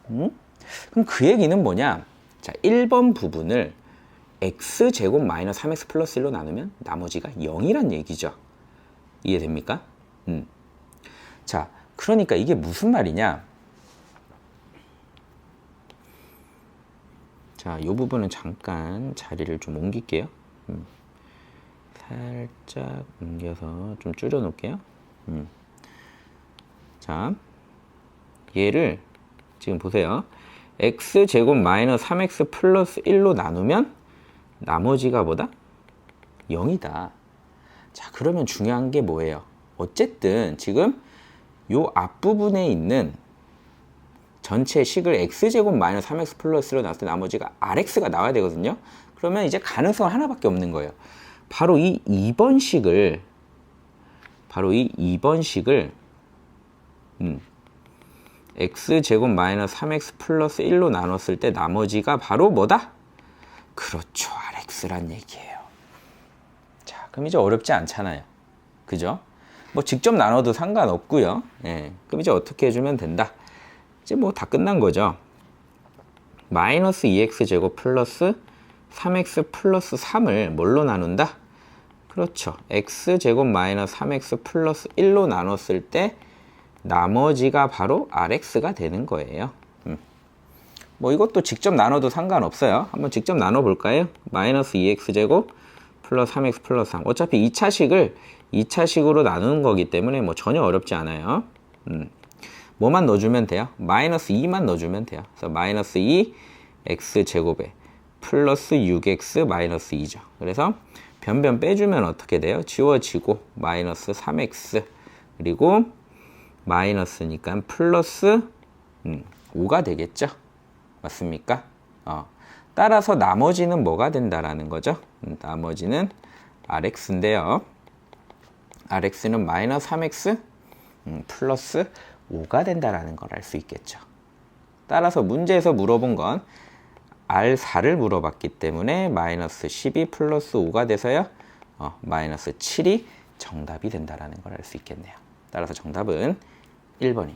그럼 그 얘기는 뭐냐? 자, 1번 부분을 x 제곱 마이너스 3x 플러스 1로 나누면 나머지가 0이란 얘기죠. 이해됩니까? 자, 그러니까 이게 무슨 말이냐? 자, 이 부분은 잠깐 자리를 좀 옮길게요. 살짝 옮겨서 좀 줄여 놓을게요. 자, 얘를 지금 보세요. x 제곱 마이너스 3x 플러스 1로 나누면 나머지가 뭐다? 0이다. 자, 그러면 중요한 게 뭐예요? 어쨌든 지금 요 앞부분에 있는 전체 식을 x제곱 마이너스 3x 플러스로 나왔을 때 나머지가 rx가 나와야 되거든요. 그러면 이제 가능성은 하나밖에 없는 거예요. 바로 이 2번 식을 x제곱 마이너스 3x 플러스 1로 나눴을 때 나머지가 바로 뭐다? 그렇죠. rx란 얘기예요. 자, 그럼 이제 어렵지 않잖아요. 그죠? 뭐 직접 나눠도 상관없고요. 예, 그럼 이제 어떻게 해주면 된다? 이제 뭐 다 끝난 거죠. 마이너스 2x 제곱 플러스 3x 플러스 3을 뭘로 나눈다? 그렇죠. x 제곱 마이너스 3x 플러스 1로 나눴을 때 나머지가 바로 rx가 되는 거예요. 뭐 이것도 직접 나눠도 상관없어요. 한번 직접 나눠볼까요? 마이너스 2x 제곱 플러스 3x 플러스 3. 어차피 2차식으로 나누는 거기 때문에 뭐 전혀 어렵지 않아요. 뭐만 넣어주면 돼요? 마이너스 2만 넣어주면 돼요. 그래서 마이너스 2 x 제곱에 플러스 6x 마이너스 2죠. 그래서 변변 빼주면 어떻게 돼요? 지워지고 마이너스 3x 그리고 마이너스니까 플러스 5가 되겠죠. 맞습니까? 따라서 나머지는 뭐가 된다라는 거죠? 나머지는 rx인데요. rx는 마이너스 3x 플러스 5가 된다라는 걸 알 수 있겠죠. 따라서 문제에서 물어본 건 R4를 물어봤기 때문에 마이너스 12 플러스 5가 돼서요. 마이너스 7이 정답이 된다라는 걸 알 수 있겠네요. 따라서 정답은 1번입니다.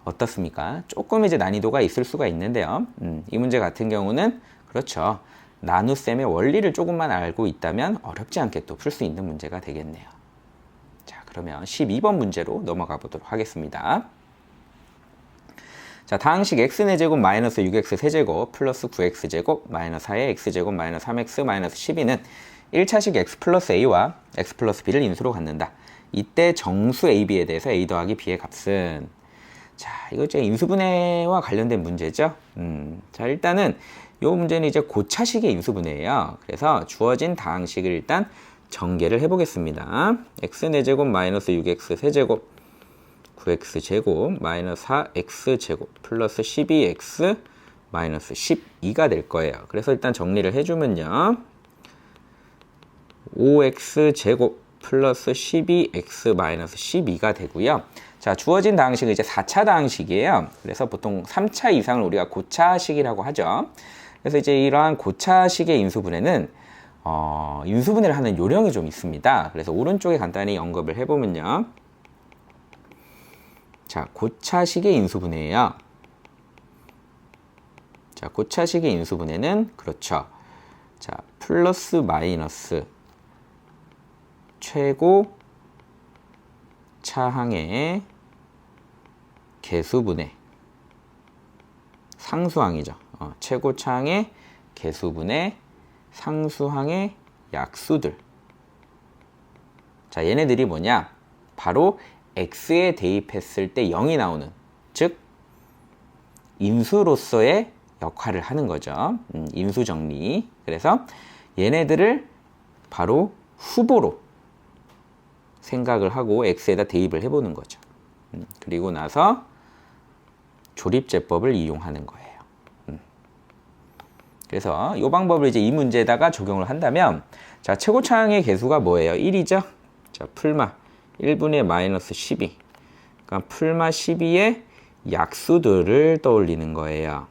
어떻습니까? 조금 이제 난이도가 있을 수가 있는데요. 이 문제 같은 경우는 그렇죠. 나눗셈의 원리를 조금만 알고 있다면 어렵지 않게 또 풀 수 있는 문제가 되겠네요. 자, 그러면 12번 문제로 넘어가 보도록 하겠습니다. 자, 다항식 x의 제곱 마이너스 6x 세제곱 플러스 9x 제곱 마이너스 4의 x제곱 마이너스 3x 마이너스 12는 1차식 x 플러스 a와 x 플러스 b를 인수로 갖는다. 이때 정수 a,b에 대해서 a 더하기 b의 값은, 자, 이거 이제 인수분해와 관련된 문제죠. 자, 일단은 이 문제는 이제 고차식의 인수분해예요. 그래서 주어진 다항식을 일단 전개를 해보겠습니다. x4제곱 마이너스 6x 세제곱 9x 제곱 마이너스 4x 제곱 플러스 12x 마이너스 12가 될 거예요. 그래서 일단 정리를 해주면요. 5x 제곱 플러스 12x 마이너스 12가 되고요. 자, 주어진 다항식은 이제 4차 다항식이에요. 그래서 보통 3차 이상을 우리가 고차식이라고 하죠. 그래서 이제 이러한 고차식의 인수분해는 인수분해를 하는 요령이 좀 있습니다. 그래서 오른쪽에 간단히 언급을 해보면요. 자, 고차식의 인수분해예요. 자, 고차식의 인수분해는 그렇죠. 자, 플러스 마이너스 최고 차항의 개수분해 상수항이죠. 최고 차항의 개수분해 상수항의 약수들. 자, 얘네들이 뭐냐? 바로 x에 대입했을 때 0이 나오는, 즉 인수로서의 역할을 하는 거죠. 인수정리. 그래서 얘네들을 바로 후보로 생각을 하고 x에다 대입을 해보는 거죠. 그리고 나서 조립제법을 이용하는 거예요. 그래서 이 방법을 이제 이 문제에다가 적용을 한다면, 자, 최고차항의 개수가 뭐예요? 1이죠? 자, 풀마 1분의 마이너스 12. 그러니까 풀마 12의 약수들을 떠올리는 거예요.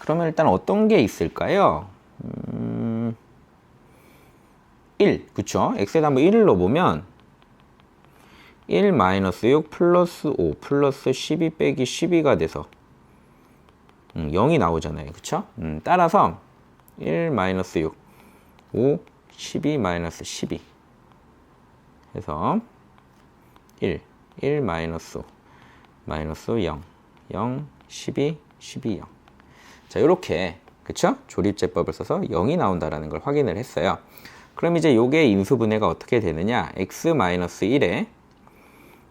그러면 일단 어떤 게 있을까요? 1, 그쵸? x에다 한번 1을 넣어보면 1 마이너스 6 플러스 5 플러스 12 빼기 12가 돼서 0이 나오잖아요. 그쵸? 따라서 1 마이너스 6 5 12 마이너스 12 해서 1 마이너스 5 마이너스 0 0 12 12 0. 자, 요렇게 그쵸? 조립제법을 써서 0이 나온다라는 걸 확인을 했어요. 그럼 이제 요게 인수분해가 어떻게 되느냐? x 마이너스 1에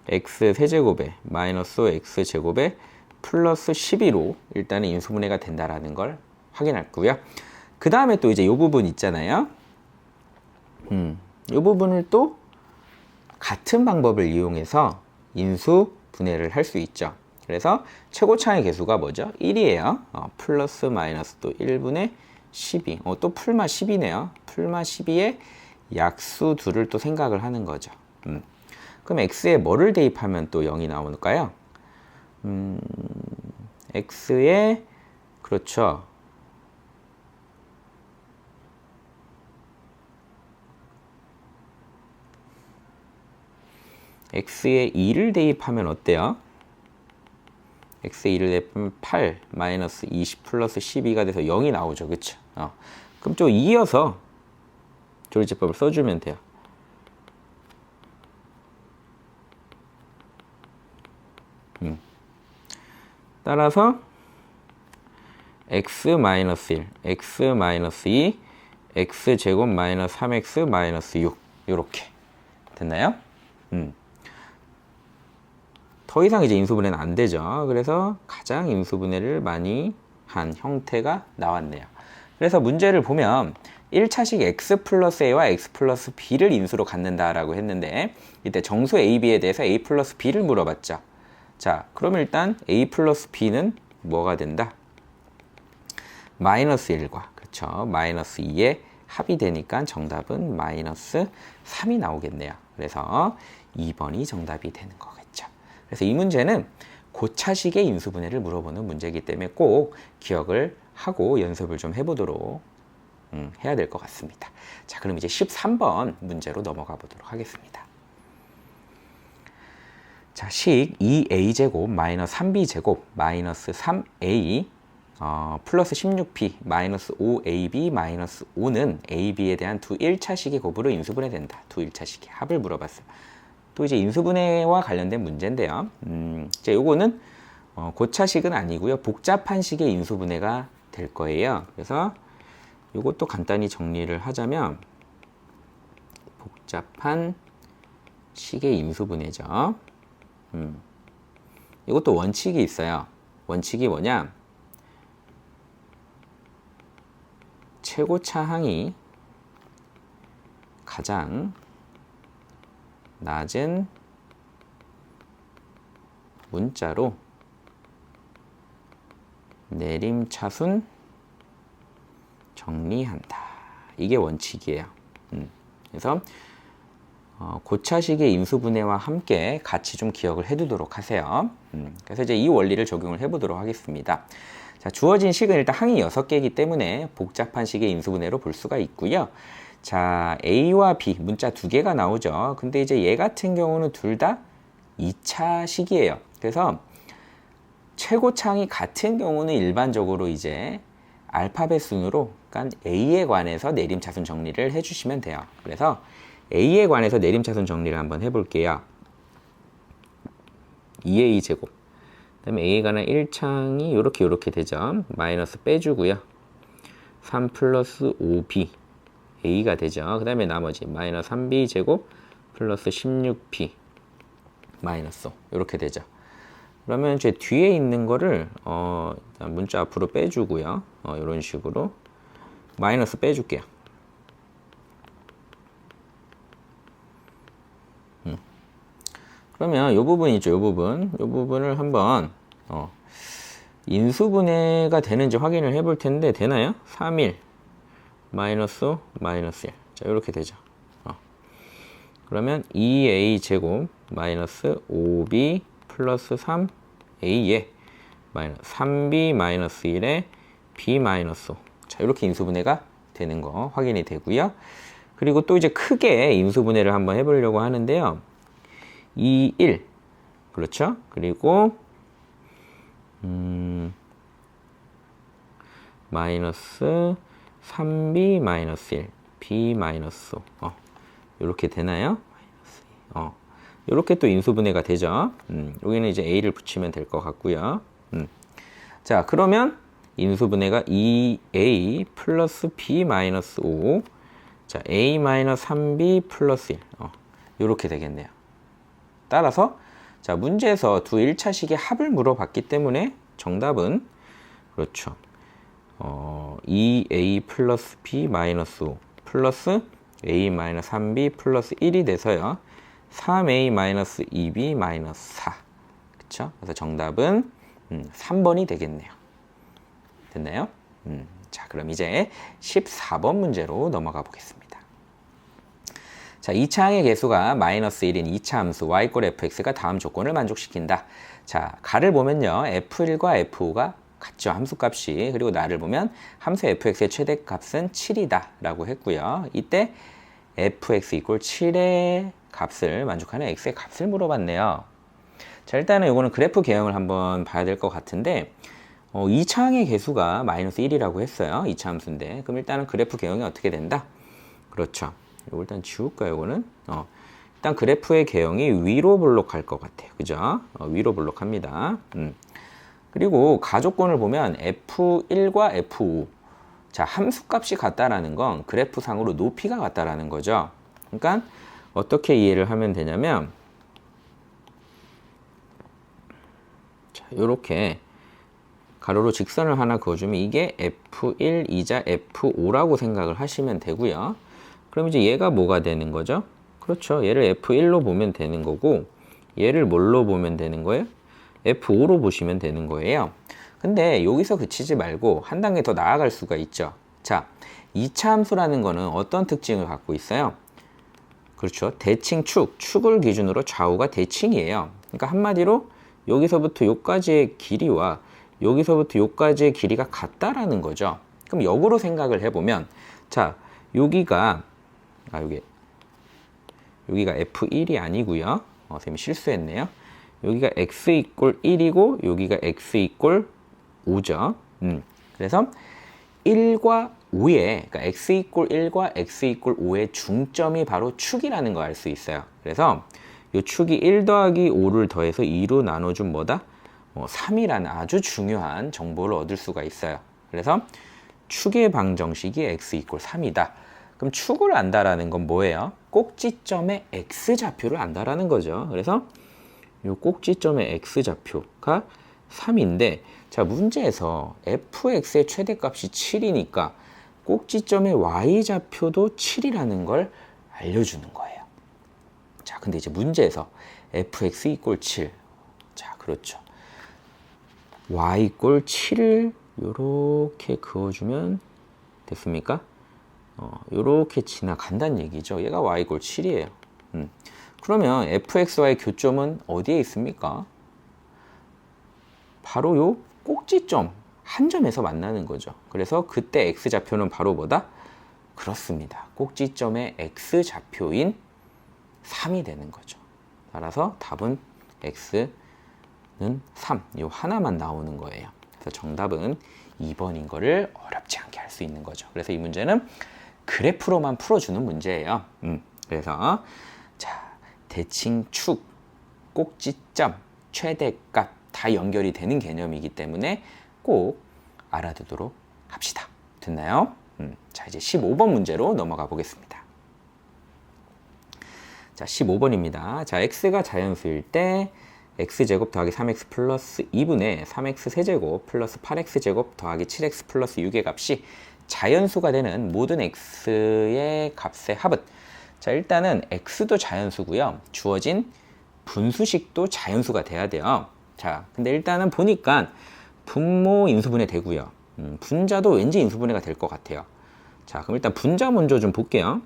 x 세제곱에 마이너스 x 제곱에 플러스 12로 일단은 인수분해가 된다라는 걸 확인했고요. 그 다음에 또 이제 요 부분 있잖아요. 요 부분을 또 같은 방법을 이용해서 인수분해를 할 수 있죠. 그래서 최고차의 개수가 뭐죠? 1이에요. 플러스 마이너스 또 1분의 12. 또 풀마 10이네요. 풀마 12에 약수 둘을 또 생각을 하는 거죠. 그럼 x에 뭐를 대입하면 또 0이 나올까요? x에 그렇죠. x에 2를 대입하면 어때요? x에 2를 대입하면 8 마이너스 20 플러스 12가 돼서 0이 나오죠. 그쵸? 그럼 또 이어서 조립제법을 써주면 돼요. 따라서 x 마이너스 1, x 마이너스 2, x 제곱 마이너스 3x 마이너스 6 요렇게 됐나요? 더 이상 이제 인수분해는 안 되죠. 그래서 가장 인수분해를 많이 한 형태가 나왔네요. 그래서 문제를 보면 1차식 x 플러스 a와 x 플러스 b를 인수로 갖는다라고 했는데 이때 정수 a, b에 대해서 a 플러스 b를 물어봤죠. 자, 그럼 일단 a 플러스 b는 뭐가 된다? 마이너스 1과 그렇죠. 마이너스 2의 합이 되니까 정답은 마이너스 3이 나오겠네요. 그래서 2번이 정답이 되는 거겠죠. 그래서 이 문제는 고차식의 인수분해를 물어보는 문제이기 때문에 꼭 기억을 하고 연습을 좀 해보도록 해야 될 것 같습니다. 자, 그럼 이제 13번 문제로 넘어가 보도록 하겠습니다. 자, 식 2a제곱 마이너스 3b제곱 마이너스 3a 플러스 16b 마이너스 5ab 마이너스 5는 ab에 대한 두 1차식의 곱으로 인수분해된다. 두 1차식의 합을 물어봤어요. 또 이제 인수분해와 관련된 문제인데요. 이제 요거는 고차식은 아니고요. 복잡한 식의 인수분해가 될 거예요. 그래서 요것도 간단히 정리를 하자면 복잡한 식의 인수분해죠. 이것도 원칙이 있어요. 원칙이 뭐냐? 최고차 항이 가장 낮은 문자로 내림차순 정리한다. 이게 원칙이에요. 그래서 고차식의 인수분해와 함께 같이 좀 기억을 해두도록 하세요. 그래서 이제 이 원리를 적용을 해보도록 하겠습니다. 자, 주어진 식은 일단 항이 6개이기 때문에 복잡한 식의 인수분해로 볼 수가 있고요. 자, A와 B 문자 2개가 나오죠. 근데 이제 얘 같은 경우는 둘 다 2차 식이에요. 그래서 최고차항이 같은 경우는 일반적으로 이제 알파벳 순으로 그러니까 A에 관해서 내림차순 정리를 해주시면 돼요. 그래서 A에 관해서 내림차순 정리를 한번 해볼게요. 2A 제곱. 그 다음에 A에 관한 1차항이 요렇게 되죠. 마이너스 빼주고요. 3 플러스 5B A가 되죠. 그 다음에 나머지 마이너스 3B 제곱 플러스 16B 마이너스 5 이렇게 되죠. 그러면 이제 뒤에 있는 거를 문자 앞으로 빼주고요. 이런 식으로 마이너스 빼줄게요. 그러면 이 부분 있죠. 이 부분을 한번 인수분해가 되는지 확인을 해볼 텐데 되나요? 3일 마이너스 5 마이너스 1. 자, 이렇게 되죠. 그러면 2a 제곱 마이너스 5b 플러스 3a에 마이너스 3b 마이너스 1에 b 마이너스 5. 자, 이렇게 인수분해가 되는 거 확인이 되고요. 그리고 또 이제 크게 인수분해를 한번 해보려고 하는데요. 2, 1. 그렇죠? 그리고 마이너스 3b 마이너스 1, b 마이너스 5. 이렇게 되나요? 이렇게 또 인수분해가 되죠. 여기는 이제 a를 붙이면 될 것 같고요. 자, 그러면 인수분해가 2a 플러스 b 마이너스 5. 자, a 마이너스 3b 플러스 1. 이렇게 되겠네요. 따라서 자, 문제에서 두 1차식의 합을 물어봤기 때문에 정답은 그렇죠. 2a 플러스 b 마이너스 5 플러스 a 마이너스 3b 플러스 1이 돼서요. 3a 마이너스 2b 마이너스 4. 그쵸? 그래서 정답은 3번이 되겠네요. 됐나요? 자, 그럼 이제 14번 문제로 넘어가 보겠습니다. 자, 2차항의 개수가 마이너스 1인 2차 함수 y 꼴 fx가 다음 조건을 만족시킨다. 자, 가를 보면요. f1과 f5가 같죠. 함수값이. 그리고 나를 보면 함수 fx의 최대값은 7이다 라고 했고요. 이때 fx 이꼴 7의 값을 만족하는 x의 값을 물어봤네요. 자, 일단은 이거는 그래프 개형을 한번 봐야 될 것 같은데 2차항의 개수가 마이너스 1이라고 했어요. 2차 함수인데. 그럼 일단은 그래프 개형이 어떻게 된다? 그렇죠. 이거 일단 지울까요, 이거는? 일단 그래프의 개형이 위로 볼록할 것 같아요. 그죠? 위로 볼록합니다. 그리고 가조건을 보면 F1과 F5. 자, 함수값이 같다라는 건 그래프상으로 높이가 같다라는 거죠. 그러니까 어떻게 이해를 하면 되냐면 자, 요렇게 가로로 직선을 하나 그어주면 이게 F1이자 F5라고 생각을 하시면 되고요. 그럼 이제 얘가 뭐가 되는 거죠? 그렇죠. 얘를 F1로 보면 되는 거고 얘를 뭘로 보면 되는 거예요? F5로 보시면 되는 거예요. 근데 여기서 그치지 말고 한 단계 더 나아갈 수가 있죠. 자, 2차 함수라는 거는 어떤 특징을 갖고 있어요? 그렇죠. 대칭 축을 기준으로 좌우가 대칭이에요. 그러니까 한마디로 여기서부터 여기까지의 길이와 여기서부터 여기까지의 길이가 같다라는 거죠. 그럼 역으로 생각을 해보면 자, 여기가 F1이 아니고요. 선생님이 실수했네요. 여기가 x 이꼴 1이고 여기가 x 이꼴 5죠. 그래서 1과 5의 그러니까 x 이꼴 1과 x 이꼴 5의 중점이 바로 축이라는 거 알 수 있어요. 그래서 이 축이 1 더하기 5를 더해서 2로 나눠준 뭐다? 3이라는 아주 중요한 정보를 얻을 수가 있어요. 그래서 축의 방정식이 x 이꼴 3이다. 그럼 축을 안다라는 건 뭐예요? 꼭지점의 x좌표를 안다라는 거죠. 그래서 이 꼭지점의 x좌표가 3인데 자, 문제에서 fx의 최대값이 7이니까 꼭지점의 y좌표도 7이라는 걸 알려주는 거예요. 자, 근데 이제 문제에서 fx 이꼴 7. 자, 그렇죠. y 이꼴 7을 이렇게 그어주면 됐습니까? 이렇게 지나간다는 얘기죠. 얘가 y 이꼴 7이에요. 그러면 fx와의 교점은 어디에 있습니까? 바로 요 꼭지점 한 점에서 만나는 거죠. 그래서 그때 x좌표는 바로 뭐다? 그렇습니다. 꼭지점의 x좌표인 3이 되는 거죠. 따라서 답은 x는 3. 요 하나만 나오는 거예요. 그래서 정답은 2번인 거를 어렵지 않게 할 수 있는 거죠. 그래서 이 문제는 그래프로만 풀어주는 문제예요. 그래서 자, 대칭 축, 꼭지점, 최대값 다 연결이 되는 개념이기 때문에 꼭 알아두도록 합시다. 됐나요? 자, 이제 15번 문제로 넘어가 보겠습니다. 자, 15번입니다. 자, x가 자연수일 때 x제곱 더하기 3x 플러스 2분의 3x 세제곱 플러스 8x제곱 더하기 7x 플러스 6의 값이 자연수가 되는 모든 x의 값의 합은 자, 일단은 x도 자연수고요. 주어진 분수식도 자연수가 돼야 돼요. 자, 근데 일단은 보니까 분모 인수분해 되고요. 분자도 왠지 인수분해가 될 것 같아요. 자, 그럼 일단 분자 먼저 좀 볼게요.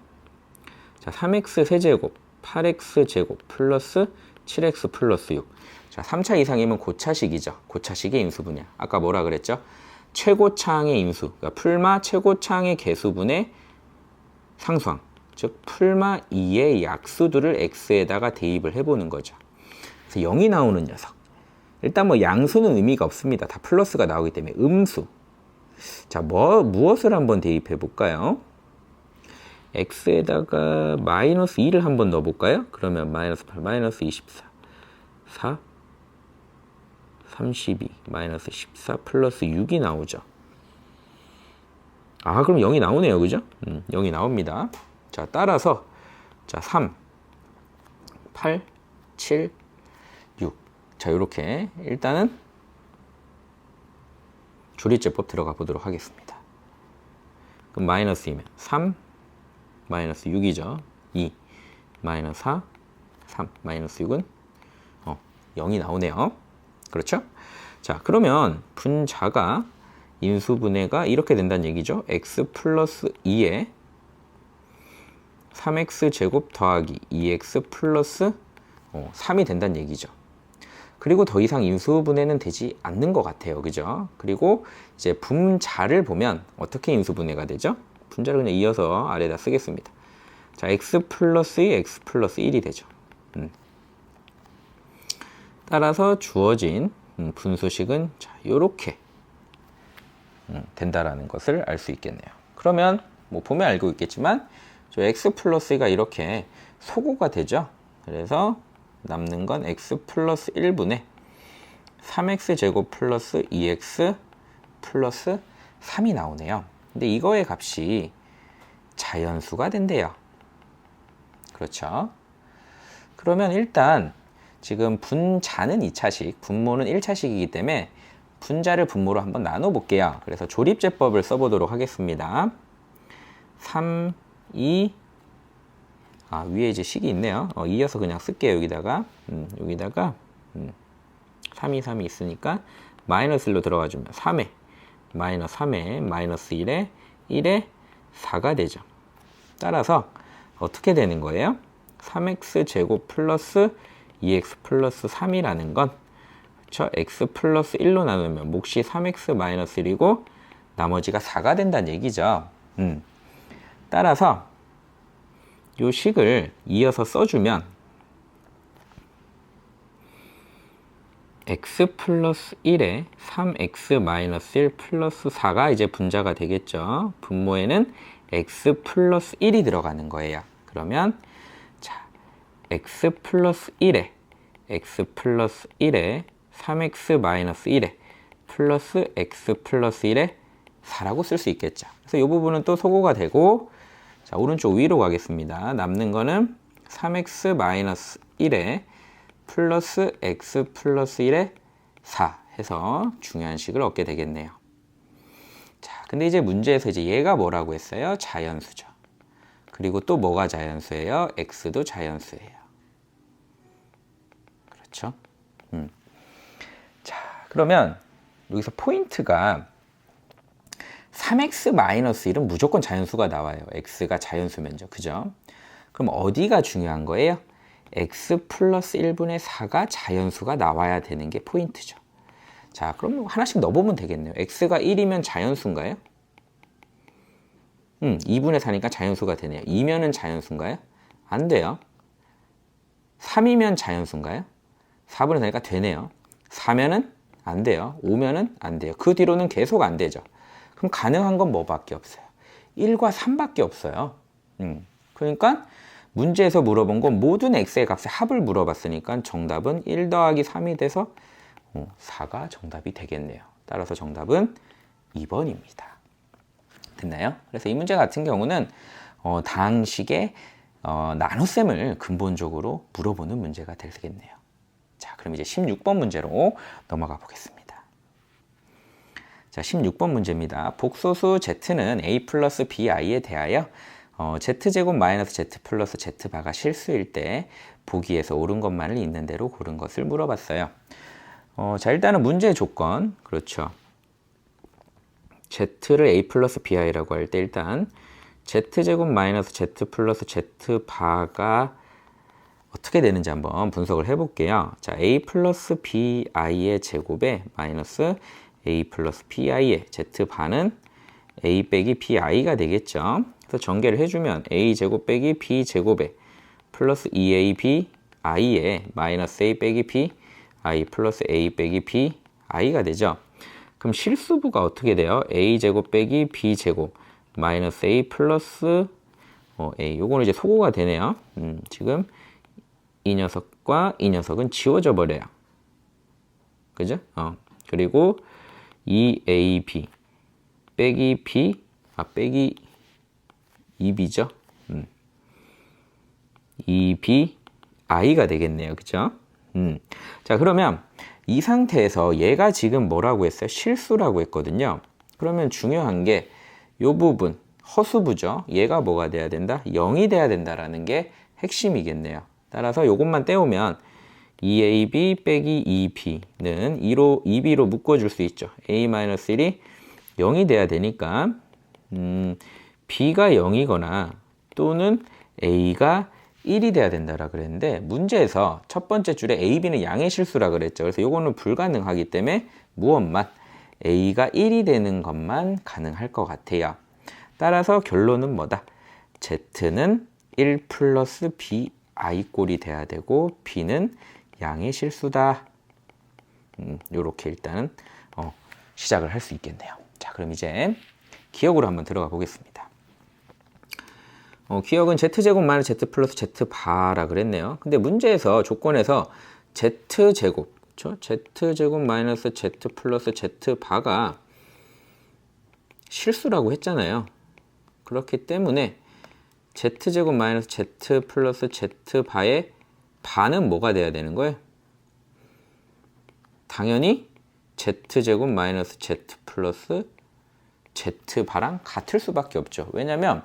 자, 3x 세제곱 8x제곱 플러스 7x 플러스 6. 자, 3차 이상이면 고차식이죠. 고차식의 인수분해. 아까 뭐라 그랬죠? 최고차항의 인수, 그러니까 풀마 최고차항의 개수분의 상수항, 즉 풀마 2의 약수들을 x에다가 대입을 해보는 거죠. 그래서 0이 나오는 녀석. 일단 뭐 양수는 의미가 없습니다. 다 플러스가 나오기 때문에 음수. 자, 무엇을 한번 대입해 볼까요? x에다가 마이너스 2를 한번 넣어 볼까요? 그러면 마이너스 8, 마이너스 24, 4, 32, 마이너스 14 플러스 6이 나오죠. 아, 그럼 0이 나오네요. 그죠? 0이 나옵니다. 자, 따라서 자, 3, 8, 7, 6. 자, 요렇게 일단은 조리제법 들어가 보도록 하겠습니다. 그럼 마이너스 2면 3, 마이너스 6이죠. 2, 마이너스 4, 3, 마이너스 6은 0이 나오네요. 그렇죠? 자, 그러면 분자가 인수분해가 이렇게 된다는 얘기죠. x 플러스 2에 3x 제곱 더하기 2x 플러스 3이 된다는 얘기죠. 그리고 더 이상 인수분해는 되지 않는 것 같아요. 그죠? 그리고 이제 분자를 보면 어떻게 인수분해가 되죠? 분자를 그냥 이어서 아래다 쓰겠습니다. 자, x 플러스 2, x 플러스 1이 되죠. 따라서 주어진 분수식은 자, 요렇게 된다라는 것을 알 수 있겠네요. 그러면 뭐 보면 알고 있겠지만 저 x 플러스가 이렇게 소고가 되죠. 그래서 남는 건 x 플러스 1분의 3x 제곱 플러스 2x 플러스 3이 나오네요. 근데 이거의 값이 자연수가 된대요. 그렇죠? 그러면 일단 지금 분자는 2차식, 분모는 1차식이기 때문에 분자를 분모로 한번 나눠 볼게요. 그래서 조립제법을 써보도록 하겠습니다. 3, 2, 위에 이제 식이 있네요. 이어서 그냥 쓸게요. 여기다가 3, 2, 3이 있으니까 마이너스 1로 들어가주면 3에 마이너스 3에 마이너스 1에 4가 되죠. 따라서 어떻게 되는 거예요? 3x 제곱 플러스 2x 플러스 3이라는 건 그렇죠? x 플러스 1로 나누면 몫이 3x 마이너스 1이고 나머지가 4가 된다는 얘기죠. 따라서 이 식을 이어서 써주면 x 플러스 1에 3x 마이너스 1 플러스 4가 이제 분자가 되겠죠. 분모에는 x 플러스 1이 들어가는 거예요. 그러면 자, x 플러스 1에 3x 마이너스 1에 플러스 x 플러스 1에 4라고 쓸 수 있겠죠. 그래서 이 부분은 또 소거가 되고 자, 오른쪽 위로 가겠습니다. 남는 거는 3x 마이너스 1에 플러스 x 플러스 1에 4 해서 중요한 식을 얻게 되겠네요. 자, 근데 이제 문제에서 이제 얘가 뭐라고 했어요? 자연수죠. 그리고 또 뭐가 자연수예요? x도 자연수예요. 그렇죠? 자, 그러면 여기서 포인트가 3x-1은 무조건 자연수가 나와요. x가 자연수면죠. 그죠? 그럼 어디가 중요한 거예요? x 플러스 1분의 4가 자연수가 나와야 되는 게 포인트죠. 자, 그럼 하나씩 넣어보면 되겠네요. x가 1이면 자연수인가요? 2분의 4니까 자연수가 되네요. 2면은 자연수인가요? 안 돼요. 3이면 자연수인가요? 4분의 4니까 되네요. 4면은 안 돼요. 5면은 안 돼요. 그 뒤로는 계속 안 되죠. 그럼 가능한 건 뭐밖에 없어요? 1과 3밖에 없어요. 그러니까 문제에서 물어본 건 모든 x의 값의 합을 물어봤으니까 정답은 1 더하기 3이 돼서 4가 정답이 되겠네요. 따라서 정답은 2번입니다. 됐나요? 그래서 이 문제 같은 경우는 다항식의 나눗셈을 근본적으로 물어보는 문제가 되겠네요. 자, 그럼 이제 16번 문제로 넘어가 보겠습니다. 자, 16번 문제입니다. 복소수 z는 a 플러스 bi에 대하여 z제곱 마이너스 z 플러스 z바가 실수일 때 보기에서 옳은 것만을 있는 대로 고른 것을 물어봤어요. 자, 일단은 문제의 조건, 그렇죠. z를 a 플러스 bi라고 할 때 일단 z제곱 마이너스 z 플러스 z바가 어떻게 되는지 한번 분석을 해볼게요. 자, a 플러스 bi의 제곱에 마이너스 a 플러스 bi의 z반은 a 빼기 bi가 되겠죠. 그래서 전개를 해주면 a제곱 빼기 b제곱에 플러스 2ab i에 마이너스 a 빼기 b i 플러스 a 빼기 b i가 되죠. 그럼 실수부가 어떻게 돼요? a제곱 빼기 b제곱 마이너스 a 플러스 a. 요거는 이제 소거가 되네요. 지금 이 녀석과 이 녀석은 지워져 버려요. 그죠? 그리고 2ab 빼기 b 빼기 2b죠. 2b i가 되겠네요. 그죠? 자, 그러면 이 상태에서 얘가 지금 뭐라고 했어요? 실수라고 했거든요. 그러면 중요한 게 요 부분, 허수부죠. 얘가 뭐가 돼야 된다? 0이 돼야 된다라는 게 핵심이겠네요. 따라서 요것만 떼우면 2ab 빼기 2b는 2b로 묶어줄 수 있죠. a-1이 0이 돼야 되니까 b가 0이거나 또는 a가 1이 돼야 된다라 그랬는데 문제에서 첫 번째 줄에 a, b는 양의 실수라 그랬죠. 그래서 요거는 불가능하기 때문에 무엇만? a가 1이 되는 것만 가능할 것 같아요. 따라서 결론은 뭐다? z는 1 플러스 b i 꼴이 돼야 되고 b는 양의 실수다. 요렇게 일단은 시작을 할 수 있겠네요. 자, 그럼 이제 기억으로 한번 들어가 보겠습니다. 기억은 z제곱 마이너스 z 플러스 z바라 그랬네요. 근데 문제에서 조건에서 z제곱, 그렇죠? z제곱 마이너스 z 플러스 z바가 실수라고 했잖아요. 그렇기 때문에 z제곱 마이너스 z 플러스 z바의 바는 뭐가 돼야 되는 거예요? 당연히 z제곱 마이너스 z 플러스 z바랑 같을 수밖에 없죠. 왜냐면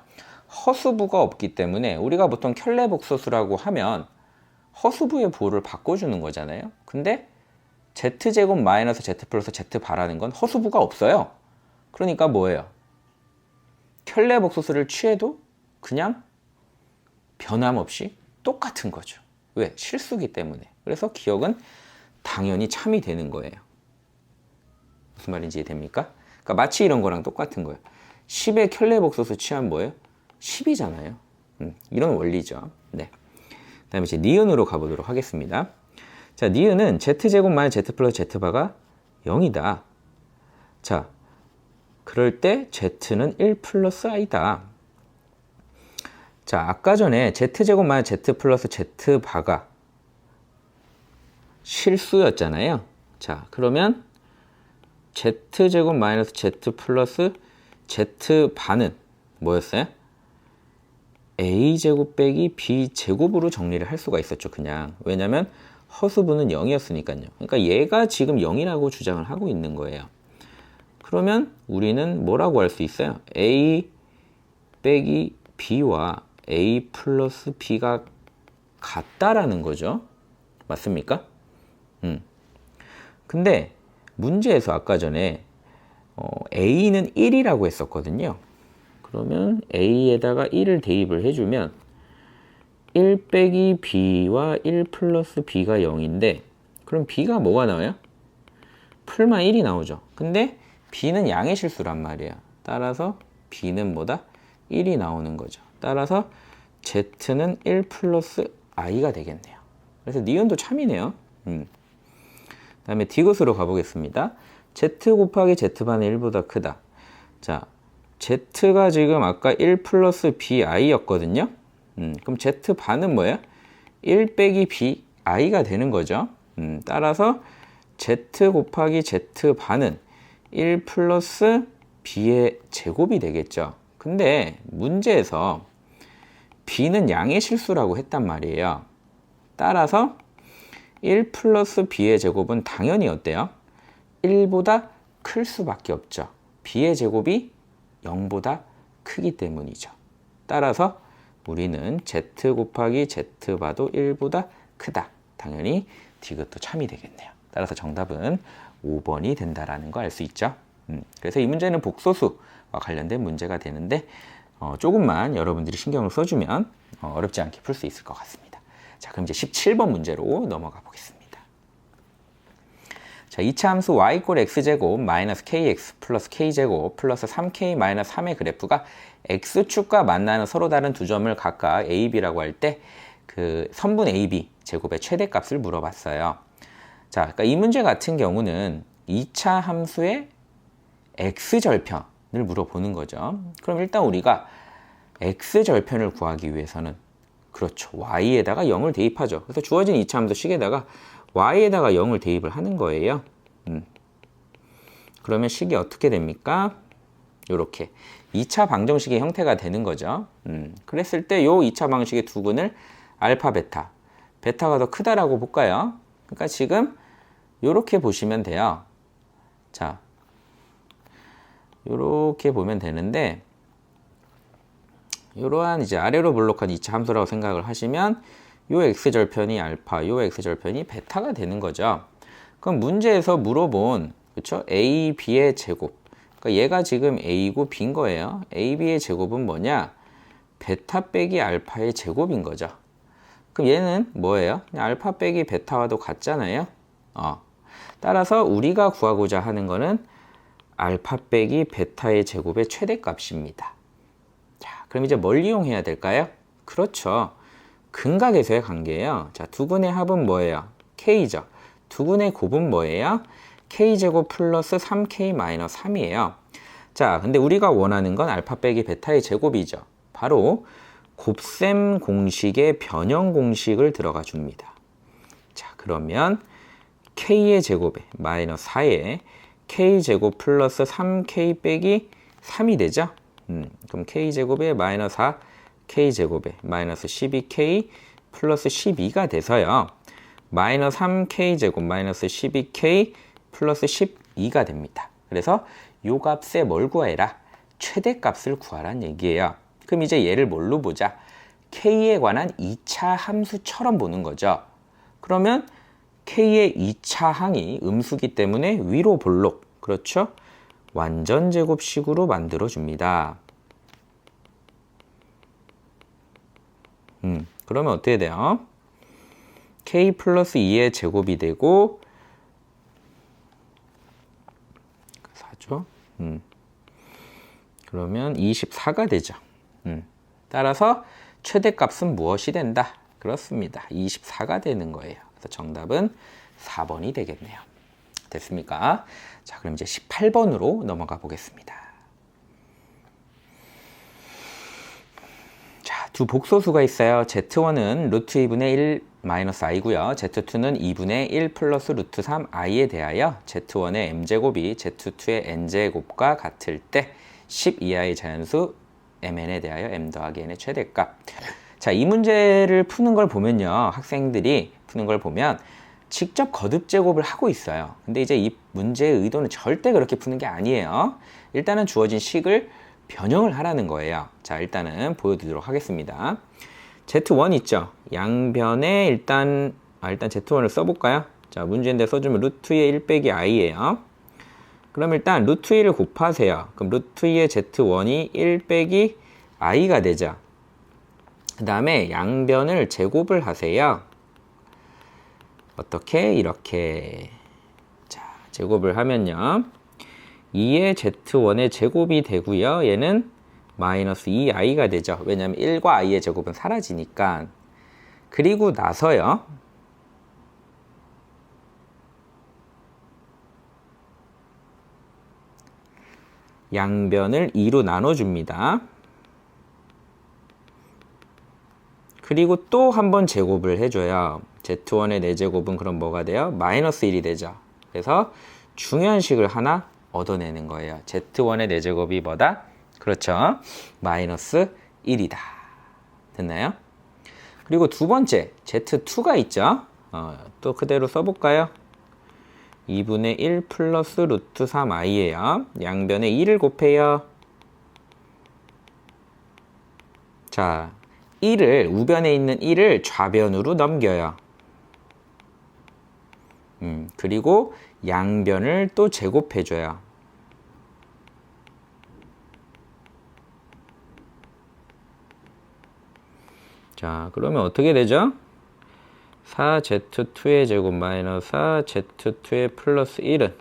허수부가 없기 때문에 우리가 보통 켤레복소수라고 하면 허수부의 부호를 바꿔주는 거잖아요. 근데 z제곱 마이너스 z 플러스 z바라는 건 허수부가 없어요. 그러니까 뭐예요? 켤레복소수를 취해도 그냥 변함없이 똑같은 거죠. 왜? 실수기 때문에. 그래서 기억은 당연히 참이 되는 거예요. 무슨 말인지 이해됩니까? 그러니까 마치 이런 거랑 똑같은 거예요. 10의 켤레복소수 취하면 뭐예요? 10이잖아요. 이런 원리죠. 네. 그 다음에 이제 니은으로 가보도록 하겠습니다. 자, 니은은 z제곱 마이너스 z 플러스 z바가 0이다. 자, 그럴 때 z는 1 플러스 i다. 자, 아까 전에 z제곱 마이너스 z 플러스 z바가 실수였잖아요. 자, 그러면 z제곱 마이너스 z 플러스 z바는 뭐였어요? a제곱 빼기 b제곱으로 정리를 할 수가 있었죠. 그냥. 왜냐면 허수부는 0이었으니까요. 그러니까 얘가 지금 0이라고 주장을 하고 있는 거예요. 그러면 우리는 뭐라고 할 수 있어요? a 빼기 b와 a 플러스 b가 같다라는 거죠. 맞습니까? 근데 문제에서 아까 전에 a는 1이라고 했었거든요. 그러면 a에다가 1을 대입을 해주면 1 빼기 b와 1 플러스 b가 0인데 그럼 b가 뭐가 나와요? 풀마 1이 나오죠. 근데 b는 양의 실수란 말이에요. 따라서 b는 뭐다? 1이 나오는 거죠. 따라서 z는 1 플러스 i가 되겠네요. 그래서 니은도 참이네요. 그 다음에 디귿으로 가보겠습니다. z 곱하기 z반의 1보다 크다. 자, z가 지금 아까 1 플러스 bi였거든요. 그럼 z반은 뭐예요? 1 빼기 bi가 되는 거죠. 따라서 z 곱하기 z반은 1 플러스 b의 제곱이 되겠죠. 근데 문제에서 b는 양의 실수라고 했단 말이에요. 따라서 1 플러스 b의 제곱은 당연히 어때요? 1보다 클 수밖에 없죠. b의 제곱이 0보다 크기 때문이죠. 따라서 우리는 z 곱하기 z바도 1보다 크다. 당연히 디귿도 참이 되겠네요. 따라서 정답은 5번이 된다라는 거 알 수 있죠. 그래서 이 문제는 복소수와 관련된 문제가 되는데 조금만 여러분들이 신경을 써주면 어렵지 않게 풀 수 있을 것 같습니다. 자, 그럼 이제 17번 문제로 넘어가 보겠습니다. 자, 2차 함수 y 꼴 x제곱 마이너스 kx 플러스 k제곱 플러스 3k 마이너스 3의 그래프가 x축과 만나는 서로 다른 두 점을 각각 a, b라고 할 때 그 선분 a, b 제곱의 최대값을 물어봤어요. 자, 그러니까 이 문제 같은 경우는 2차 함수의 x절편을 물어보는 거죠. 그럼 일단 우리가 x절편을 구하기 위해서는 그렇죠. y에다가 0을 대입하죠. 그래서 주어진 2차 함수 식에다가 y에다가 0을 대입을 하는 거예요. 그러면 식이 어떻게 됩니까? 요렇게 2차 방정식의 형태가 되는 거죠. 그랬을 때 요 2차 방식의 두근을 알파, 베타, 베타가 더 크다라고 볼까요? 그러니까 지금 요렇게 보시면 돼요. 자, 요렇게 보면 되는데 이러한 이제 아래로 블록한 2차 함수라고 생각을 하시면 요 x절편이 알파, 요 x절편이 베타가 되는 거죠. 그럼 문제에서 물어본 그렇죠? a, b의 제곱. 그러니까 얘가 지금 a고 b인 거예요. a, b의 제곱은 뭐냐? 베타 빼기 알파의 제곱인 거죠. 그럼 얘는 뭐예요? 그냥 알파 빼기 베타와도 같잖아요. 따라서 우리가 구하고자 하는 거는 알파 빼기 베타의 제곱의 최대값입니다. 자, 그럼 이제 뭘 이용해야 될까요? 그렇죠. 근각에서의 관계예요. 자, 두근의 합은 뭐예요? k죠. 두근의 곱은 뭐예요? k제곱 플러스 3k 마이너스 3이에요. 자, 근데 우리가 원하는 건 알파 빼기 베타의 제곱이죠. 바로 곱셈 공식의 변형 공식을 들어가 줍니다. 자, 그러면 k의 제곱에 마이너스 4에 k제곱 플러스 3k 빼기 3이 되죠? 그럼 k제곱에 마이너스 4, k제곱에 마이너스 12k 플러스 12가 돼서요. 마이너스 3k제곱 마이너스 12k 플러스 12가 됩니다. 그래서 요 값에 뭘 구해라? 최대값을 구하란 얘기예요. 그럼 이제 얘를 뭘로 보자? k에 관한 2차 함수처럼 보는 거죠. 그러면 k의 2차 항이 음수기 때문에 위로 볼록, 그렇죠? 완전 제곱식으로 만들어 줍니다. 그러면 어떻게 돼요? k 플러스 2의 제곱이 되고 4죠? 그러면 24가 되죠. 따라서 최대값은 무엇이 된다? 그렇습니다. 24가 되는 거예요. 그래서 정답은 4번이 되겠네요. 됐습니까? 자, 그럼 이제 18번으로 넘어가 보겠습니다. 자, 두 복소수가 있어요. z1은 루트 2분의 1 마이너스 i고요. z2는 2분의 1 플러스 루트 3 i에 대하여 z1의 m제곱이 z2의 n제곱과 같을 때 10 이하의 자연수 mn에 대하여 m 더하기 n의 최대값. 자, 이 문제를 푸는 걸 보면요. 학생들이 푸는 걸 보면 직접 거듭 제곱을 하고 있어요. 근데 이제 이 문제의 의도는 절대 그렇게 푸는 게 아니에요. 일단은 주어진 식을 변형을 하라는 거예요. 자, 일단은 보여드리도록 하겠습니다. Z1 있죠? 양변에 일단 Z1을 써볼까요? 자, 문제인데 써주면 루트 2의 1 빼기 i예요. 그럼 일단 루트 2를 곱하세요. 그럼 루트 2의 Z1이 1 빼기 i가 되죠. 그 다음에 양변을 제곱을 하세요. 어떻게? 이렇게. 자, 제곱을 하면요. 2의 Z1의 제곱이 되고요. 얘는 마이너스 2i가 되죠. 왜냐하면 1과 i의 제곱은 사라지니까. 그리고 나서요. 양변을 2로 나눠줍니다. 그리고 또 한 번 제곱을 해줘요. Z1의 4제곱은 그럼 뭐가 돼요? 마이너스 1이 되죠. 그래서 중요한 식을 하나 얻어내는 거예요. Z1의 4제곱이 뭐다? 그렇죠. 마이너스 1이다. 됐나요? 그리고 두 번째, Z2가 있죠. 또 그대로 써볼까요? 2분의 1 플러스 루트 3i예요. 양변에 2를 곱해요. 자, 1을, 우변에 있는 1을 좌변으로 넘겨요. 그리고 양변을 또 제곱해줘요. 자, 그러면 어떻게 되죠? 4z2의 제곱 마이너스 4z2의 플러스 1은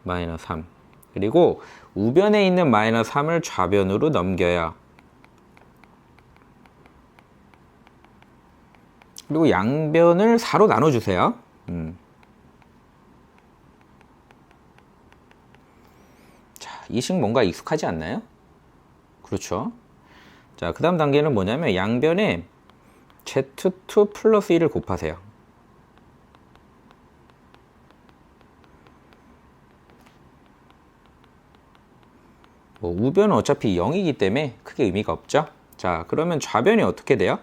마이너스 3. 그리고 우변에 있는 마이너스 3을 좌변으로 넘겨요. 그리고 양변을 4로 나눠주세요. 자, 이 식 뭔가 익숙하지 않나요? 그렇죠. 자, 그 다음 단계는 뭐냐면 양변에 z2 플러스 1을 곱하세요. 뭐 우변은 어차피 0이기 때문에 크게 의미가 없죠. 자, 그러면 좌변이 어떻게 돼요?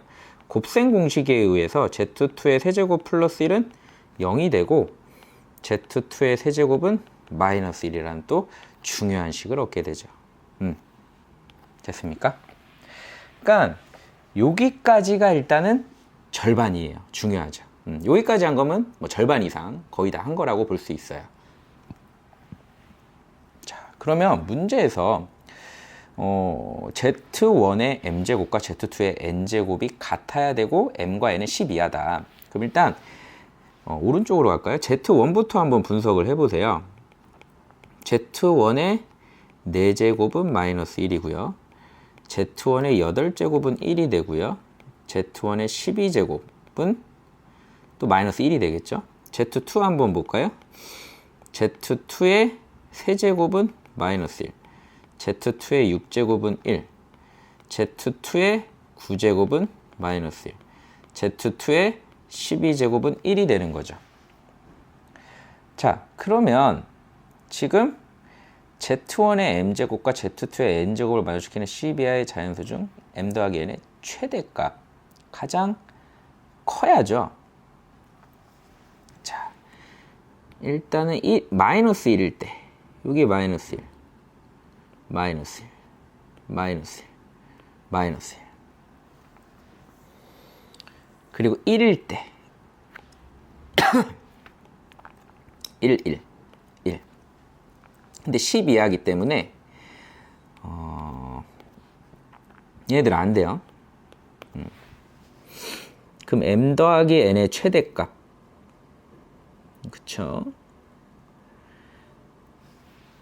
곱셈 공식에 의해서 z2의 세제곱 플러스 1은 0이 되고 z2의 세제곱은 마이너스 1이라는 또 중요한 식을 얻게 되죠. 됐습니까? 그러니까 여기까지가 일단은 절반이에요. 중요하죠. 여기까지 한 거면 뭐 절반 이상 거의 다 한 거라고 볼 수 있어요. 자, 그러면 문제에서 z1의 m제곱과 z2의 n제곱이 같아야 되고 m과 n은 12하다. 그럼 일단 오른쪽으로 갈까요? z1부터 한번 분석을 해보세요. z1의 4제곱은 마이너스 1이고요. z1의 8제곱은 1이 되고요. z1의 12제곱은 또 마이너스 1이 되겠죠. z2 한번 볼까요? z2의 세제곱은 마이너스 1, z2의 6제곱은 1, z2의 9제곱은 마이너스 1, z2의 12제곱은 1이 되는 거죠. 자, 그러면 지금 z1의 m제곱과 z2의 n제곱을 마주시키는 12하의 자연수 중 m 더하기 n의 최대값 가장 커야죠. 자, 일단은 마이너스 1일 때 여기 마이너스 1, 마이너스 1, 마이너스 1, 마이너스 1 그리고 1일 때 1, 1, 1 근데 12하기 때문에 얘네들 안 돼요. 그럼 m 더하기 n의 최대값 그쵸?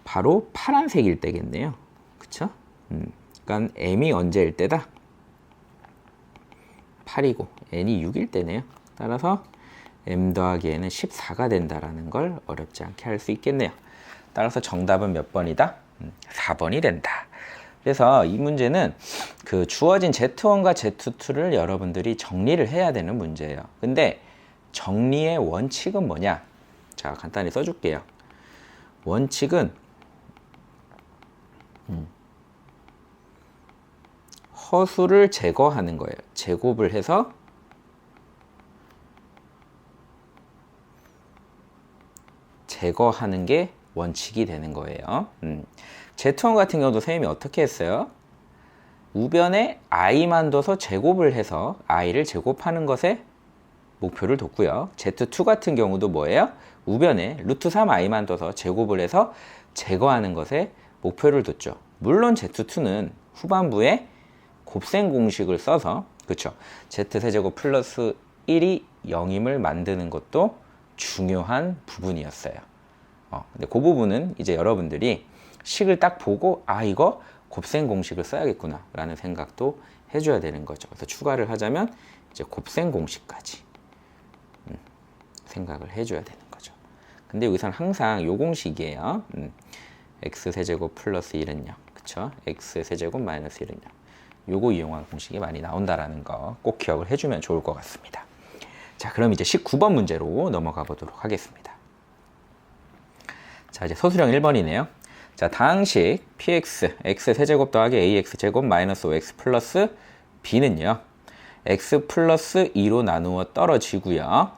바로 파란색일 때겠네요. 그쵸? 그러니까 m이 언제일 때다? 8이고 n이 6일 때네요. 따라서 m 더하기 n은 14가 된다라는 걸 어렵지 않게 할 수 있겠네요. 따라서 정답은 몇 번이다? 4번이 된다. 그래서 이 문제는 그 주어진 Z1과 Z2를 여러분들이 정리를 해야 되는 문제예요. 근데 정리의 원칙은 뭐냐? 자, 간단히 써줄게요. 원칙은 허수를 제거하는 거예요. 제곱을 해서 제거하는 게 원칙이 되는 거예요. Z1 같은 경우도 선생님이 어떻게 했어요? 우변에 i만 둬서 제곱을 해서 i를 제곱하는 것에 목표를 뒀고요. Z2 같은 경우도 뭐예요? 우변에 루트 3i만 둬서 제곱을 해서 제거하는 것에 목표를 뒀죠. 물론 Z2는 후반부에 곱셈 공식을 써서 그렇죠. Z세제곱 플러스 1이 0임을 만드는 것도 중요한 부분이었어요. 근데 그 부분은 이제 여러분들이 식을 딱 보고 이거 곱셈 공식을 써야겠구나 라는 생각도 해줘야 되는 거죠. 그래서 추가를 하자면 이제 곱셈 공식까지 생각을 해줘야 되는 거죠. 근데 여기서는 항상 요 공식이에요. x세제곱 플러스 1은 0 그쵸? x세제곱 마이너스 1은 0 요거 이용한 공식이 많이 나온다라는 거 꼭 기억을 해주면 좋을 것 같습니다. 자, 그럼 이제 19번 문제로 넘어가 보도록 하겠습니다. 자, 이제 서술형 1번이네요. 자, 다항식 px, x세제곱 더하기 ax제곱 마이너스 5x 플러스 b는요. x 플러스 2로 나누어 떨어지고요.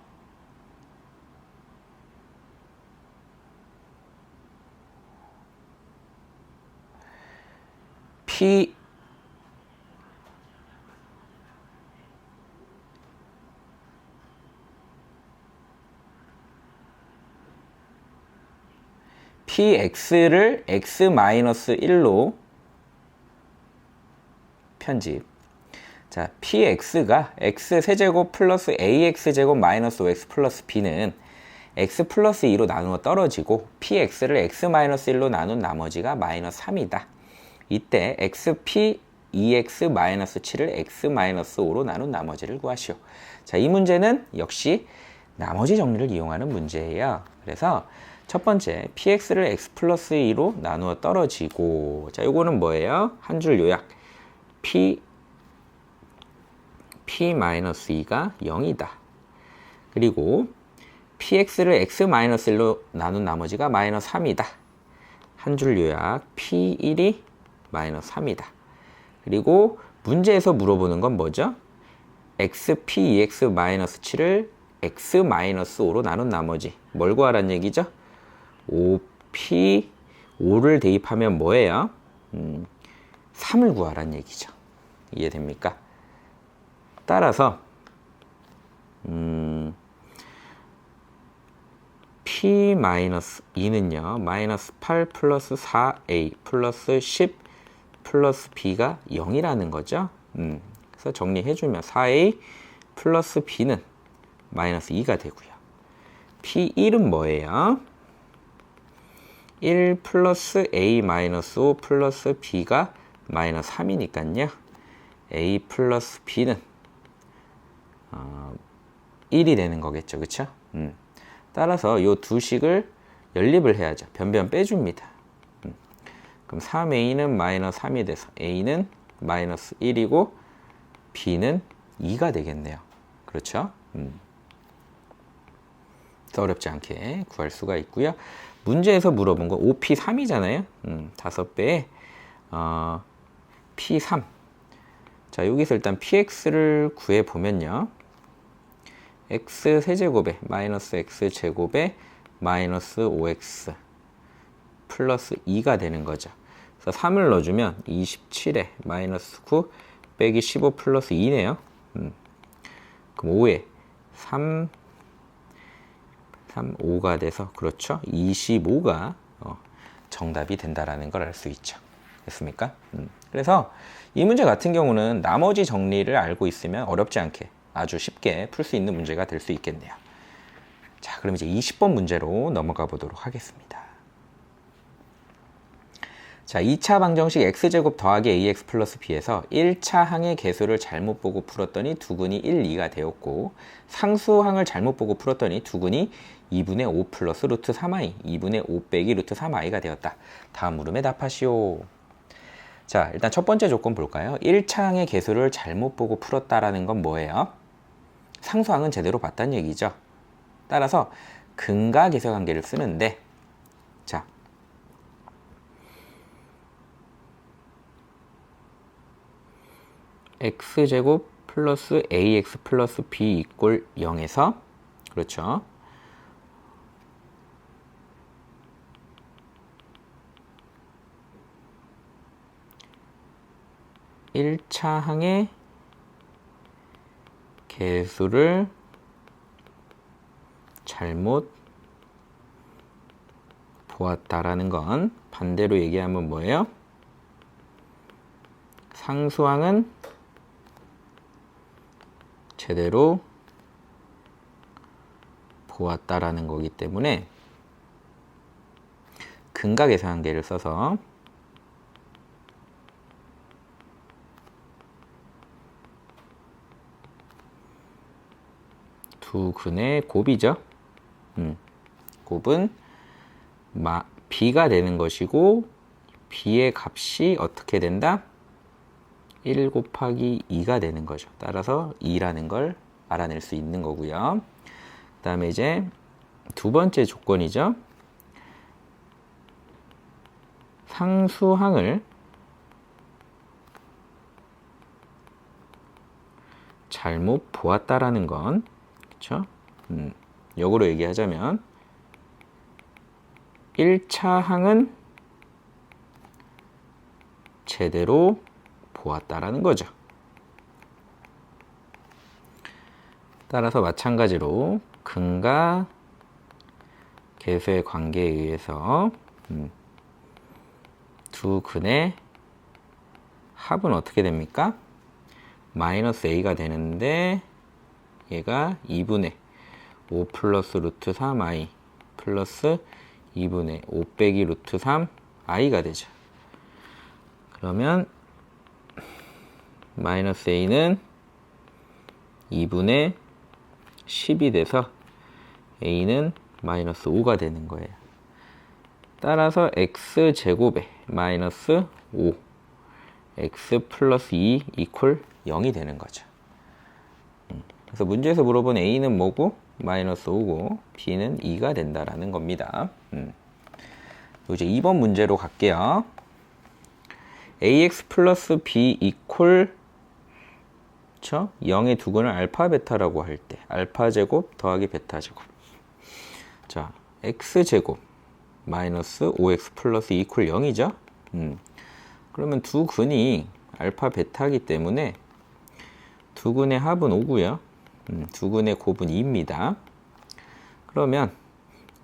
px를 x-1로 편집. 자, px가 x세제곱 플러스 ax제곱 마이너스 5x 플러스 b는 x 플러스 2로 나누어 떨어지고 px를 x 마이너스 1로 나눈 나머지가 마이너스 3이다. 이때 xp 2x 마이너스 7을 x 마이너스 5로 나눈 나머지를 구하시오. 자, 이 문제는 역시 나머지 정리를 이용하는 문제예요. 그래서 첫 번째 px를 x 플러스 2로 나누어 떨어지고, 자, 요거는 뭐예요? 한 줄 요약. p 마이너스 2가 0이다. 그리고 px를 x 마이너스 1로 나눈 나머지가 마이너스 3이다. 한 줄 요약. p1이 마이너스 3이다. 그리고 문제에서 물어보는 건 뭐죠? xp 2x 마이너스 7을 x 마이너스 5로 나눈 나머지 뭘 구하란 얘기죠? 5p 5를 대입하면 뭐예요? 3을 구하란 얘기죠. 이해됩니까? 따라서 p-2는요 마이너스 8 플러스 4a 플러스 10 플러스 b가 0이라는 거죠. 그래서 정리해주면 4a 플러스 b는 마이너스 2가 되고요. p1은 뭐예요? 1 플러스 a 마이너스 5 플러스 b가 마이너스 3이니까요. a 플러스 b는 1이 되는 거겠죠. 그쵸? 따라서 이 두 식을 연립을 해야죠. 변변 빼줍니다. 그럼 3a는 마이너스 3이 돼서 a는 마이너스 1이고 b는 2가 되겠네요. 그렇죠? 더 어렵지 않게 구할 수가 있고요. 문제에서 물어본 거 5p3이잖아요. 5배에 p3. 자, 여기서 일단 px를 구해보면요. x 세제곱에 마이너스 x 제곱에 마이너스 5x 플러스 2가 되는 거죠. 그래서 3을 넣어주면 27에 마이너스 9 빼기 15 플러스 2네요. 그럼 5에 3, 5가 돼서 그렇죠. 25가 정답이 된다라는 걸 알 수 있죠. 됐습니까? 그래서 이 문제 같은 경우는 나머지 정리를 알고 있으면 어렵지 않게 아주 쉽게 풀 수 있는 문제가 될 수 있겠네요. 자, 그럼 이제 20번 문제로 넘어가 보도록 하겠습니다. 자, 2차 방정식 x제곱 더하기 ax 플러스 b에서 1차 항의 개수를 잘못 보고 풀었더니 두근이 1, 2가 되었고, 상수항을 잘못 보고 풀었더니 두근이 2분의 5 플러스 루트 3i, 2분의 5 빼기 루트 3i가 되었다. 다음 물음에 답하시오. 자, 일단 첫 번째 조건 볼까요? 1차 항의 개수를 잘못 보고 풀었다라는 건 뭐예요? 상수항은 제대로 봤다는 얘기죠. 따라서 근과 계수관계를 쓰는데, 자, x제곱 플러스 ax 플러스 b 이꼴 0에서 그렇죠. (1차) 항의 개수를 잘못 보았다라는 건 반대로 얘기하면 뭐예요? 상수항은 제대로 보았다라는 거기 때문에 근과 계수관계를 써서 두 근의 곱이죠. 곱은 b가 되는 것이고 b의 값이 어떻게 된다? 1 곱하기 2가 되는 거죠. 따라서 2라는 걸 알아낼 수 있는 거고요. 그 다음에 이제 두 번째 조건이죠. 상수항을 잘못 보았다라는 건, 그렇죠? 역으로 얘기하자면 1차 항은 제대로 보았다라는 거죠. 따라서 마찬가지로 근과 계수의 관계에 의해서 두 근의 합은 어떻게 됩니까? 마이너스 a가 되는데 얘가 2분의 5 플러스 루트 3i 플러스 2분의 5 빼기 루트 3i가 되죠. 그러면 마이너스 a는 2분의 10이 돼서 a는 마이너스 5가 되는 거예요. 따라서 x제곱에 마이너스 5 x 플러스 2 이퀄 0이 되는 거죠. 그래서 문제에서 물어본 a는 뭐고? 마이너스 5고 b는 2가 된다라는 겁니다. 이제 2번 문제로 갈게요. ax 플러스 b 이퀄 0의 두근을 알파 베타라고 할 때 알파 제곱 더하기 베타 제곱. 자, x제곱 마이너스 5x 플러스 2 이퀄 0이죠. 그러면 두 근이 알파 베타이기 때문에 두 근의 합은 5고요. 두 근의 곱은 2입니다. 그러면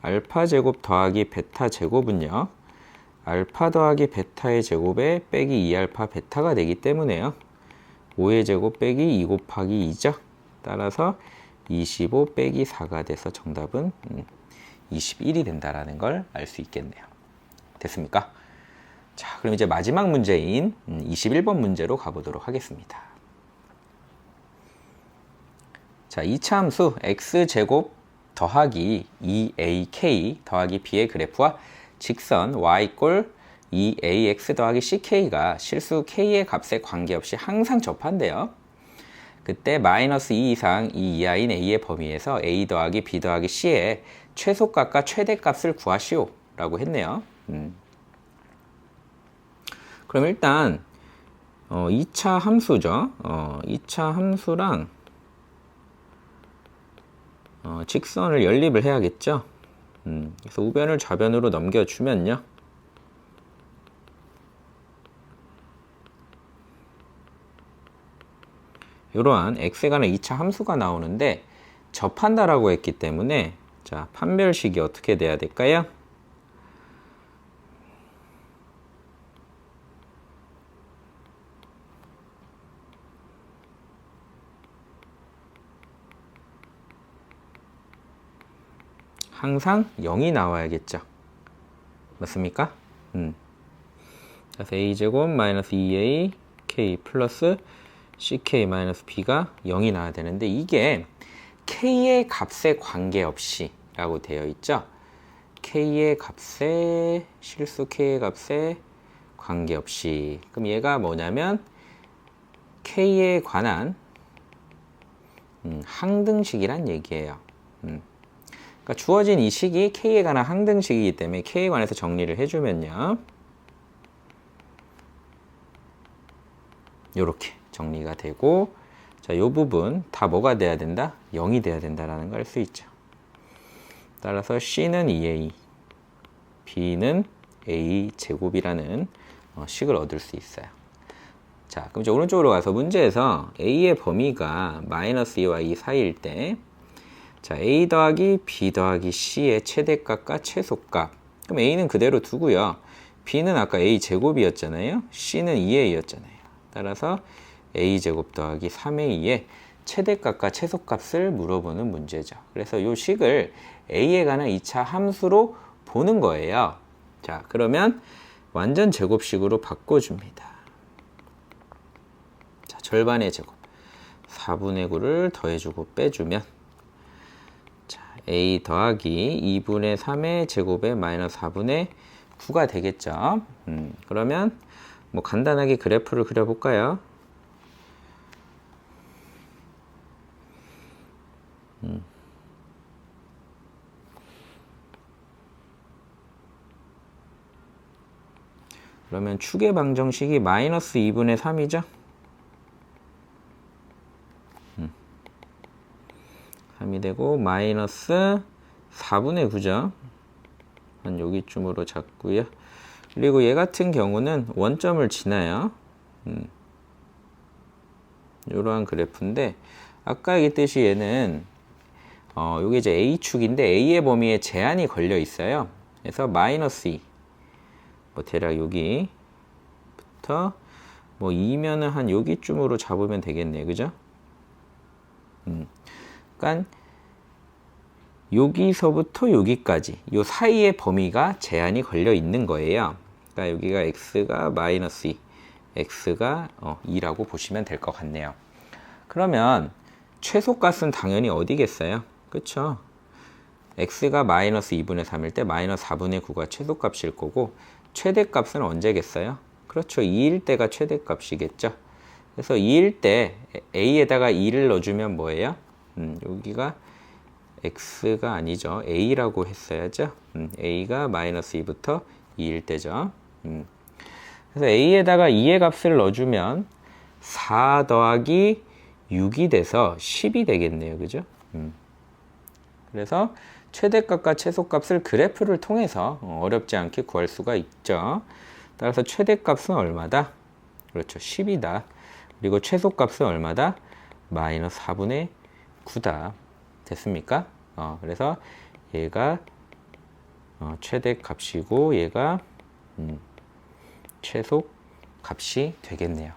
알파 제곱 더하기 베타 제곱은요. 알파 더하기 베타의 제곱에 빼기 2알파 베타가 되기 때문에요. 5의 제곱 빼기 2 곱하기 2죠. 따라서 25 빼기 4가 돼서 정답은 21이 된다라는 걸 알 수 있겠네요. 됐습니까? 자, 그럼 이제 마지막 문제인 21번 문제로 가보도록 하겠습니다. 자, 2차 함수 x제곱 더하기 2ak 더하기 b의 그래프와 직선 y 꼴 2ax 더하기 ck가 실수 k의 값에 관계없이 항상 접한대요. 그때 마이너스 2 이상 2 이하인 a의 범위에서 a 더하기 b 더하기 c의 최소값과 최대값을 구하시오 라고 했네요. 그럼 일단 2차 함수죠. 2차 함수랑 직선을 연립을 해야겠죠. 그래서 우변을 좌변으로 넘겨주면요. 이러한 x에 관한 2차 함수가 나오는데 접한다라고 했기 때문에 자, 판별식이 어떻게 돼야 될까요? 항상 0이 나와야겠죠. 맞습니까? 그래서 a제곱 마이너스 2a k 플러스 ck 마이너스 b가 0이 나와야 되는데 이게 k의 값에 관계없이 라고 되어 있죠. k의 값에 실수 k의 값에 관계없이. 그럼 얘가 뭐냐면 k에 관한 항등식이란 얘기예요. 그러니까 주어진 이 식이 k에 관한 항등식이기 때문에 k에 관해서 정리를 해주면요. 요렇게 정리가 되고, 자, 요 부분 다 뭐가 돼야 된다? 0이 돼야 된다라는 걸 알 수 있죠. 따라서 C는 2A, B는 A 제곱이라는 식을 얻을 수 있어요. 자, 그럼 이제 오른쪽으로 가서 문제에서 A의 범위가 마이너스 2와 2 사이일 때, 자, A 더하기 B 더하기 C의 최대값과 최소값. 그럼 A는 그대로 두고요. B는 아까 A 제곱이었잖아요. C는 2A였잖아요. 따라서 A 제곱 더하기 3A의 최대값과 최소값을 물어보는 문제죠. 그래서 이 식을 A에 관한 2차 함수로 보는 거예요. 자, 그러면 완전 제곱식으로 바꿔줍니다. 자, 절반의 제곱. 4분의 9를 더해주고 빼주면 자, A 더하기 2분의 3의 제곱에 마이너스 4분의 9가 되겠죠. 그러면 뭐 간단하게 그래프를 그려볼까요? 그러면 축의 방정식이 마이너스 2분의 3이죠? 3이 되고 마이너스 4분의 9죠? 한 여기쯤으로 잡고요. 그리고 얘 같은 경우는 원점을 지나요. 이러한 그래프인데 아까 얘기했듯이 얘는 요게 이제 A축인데 A의 범위에 제한이 걸려 있어요. 그래서 마이너스 2 뭐 대략 여기부터 뭐 2면은 한 여기쯤으로 잡으면 되겠네. 그죠? 그러니까 여기서부터 여기까지 요 사이의 범위가 제한이 걸려 있는 거예요. 그러니까 여기가 x가 마이너스 2, x가 2라고 보시면 될 것 같네요. 그러면 최소값은 당연히 어디겠어요? 그쵸? x가 마이너스 2분의 3일 때 마이너스 4분의 9가 최소값일 거고, 최대값은 언제겠어요? 그렇죠. 2일 때가 최대값이겠죠. 그래서 2일 때 a에다가 2를 넣어주면 뭐예요? 여기가 x가 아니죠. a라고 했어야죠. a가 마이너스 2부터 2일 때죠. 그래서 a에다가 2의 값을 넣어주면 4 더하기 6이 돼서 10이 되겠네요. 그죠? 그래서 최대값과 최소값을 그래프를 통해서 어렵지 않게 구할 수가 있죠. 따라서 최대값은 얼마다? 그렇죠. 10이다. 그리고 최소값은 얼마다? 마이너스 4분의 9다. 됐습니까? 그래서 얘가 최대값이고 얘가 최소값이 되겠네요.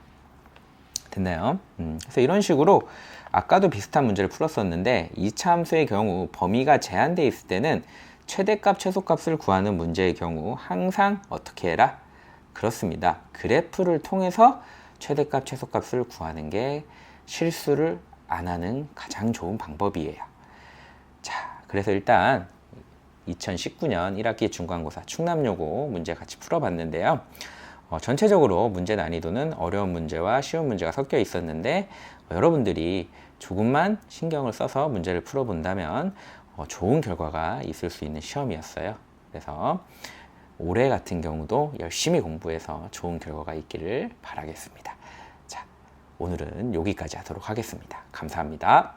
됐나요? 그래서 이런 식으로 아까도 비슷한 문제를 풀었었는데 2차 함수의 경우 범위가 제한되어 있을 때는 최대값, 최소값을 구하는 문제의 경우 항상 어떻게 해라? 그렇습니다. 그래프를 통해서 최대값, 최소값을 구하는 게 실수를 안 하는 가장 좋은 방법이에요. 자, 그래서 일단 2019년 1학기 중간고사 충남여고 문제 같이 풀어봤는데요. 전체적으로 문제 난이도는 어려운 문제와 쉬운 문제가 섞여 있었는데 여러분들이 조금만 신경을 써서 문제를 풀어본다면 좋은 결과가 있을 수 있는 시험이었어요. 그래서 올해 같은 경우도 열심히 공부해서 좋은 결과가 있기를 바라겠습니다. 자, 오늘은 여기까지 하도록 하겠습니다. 감사합니다.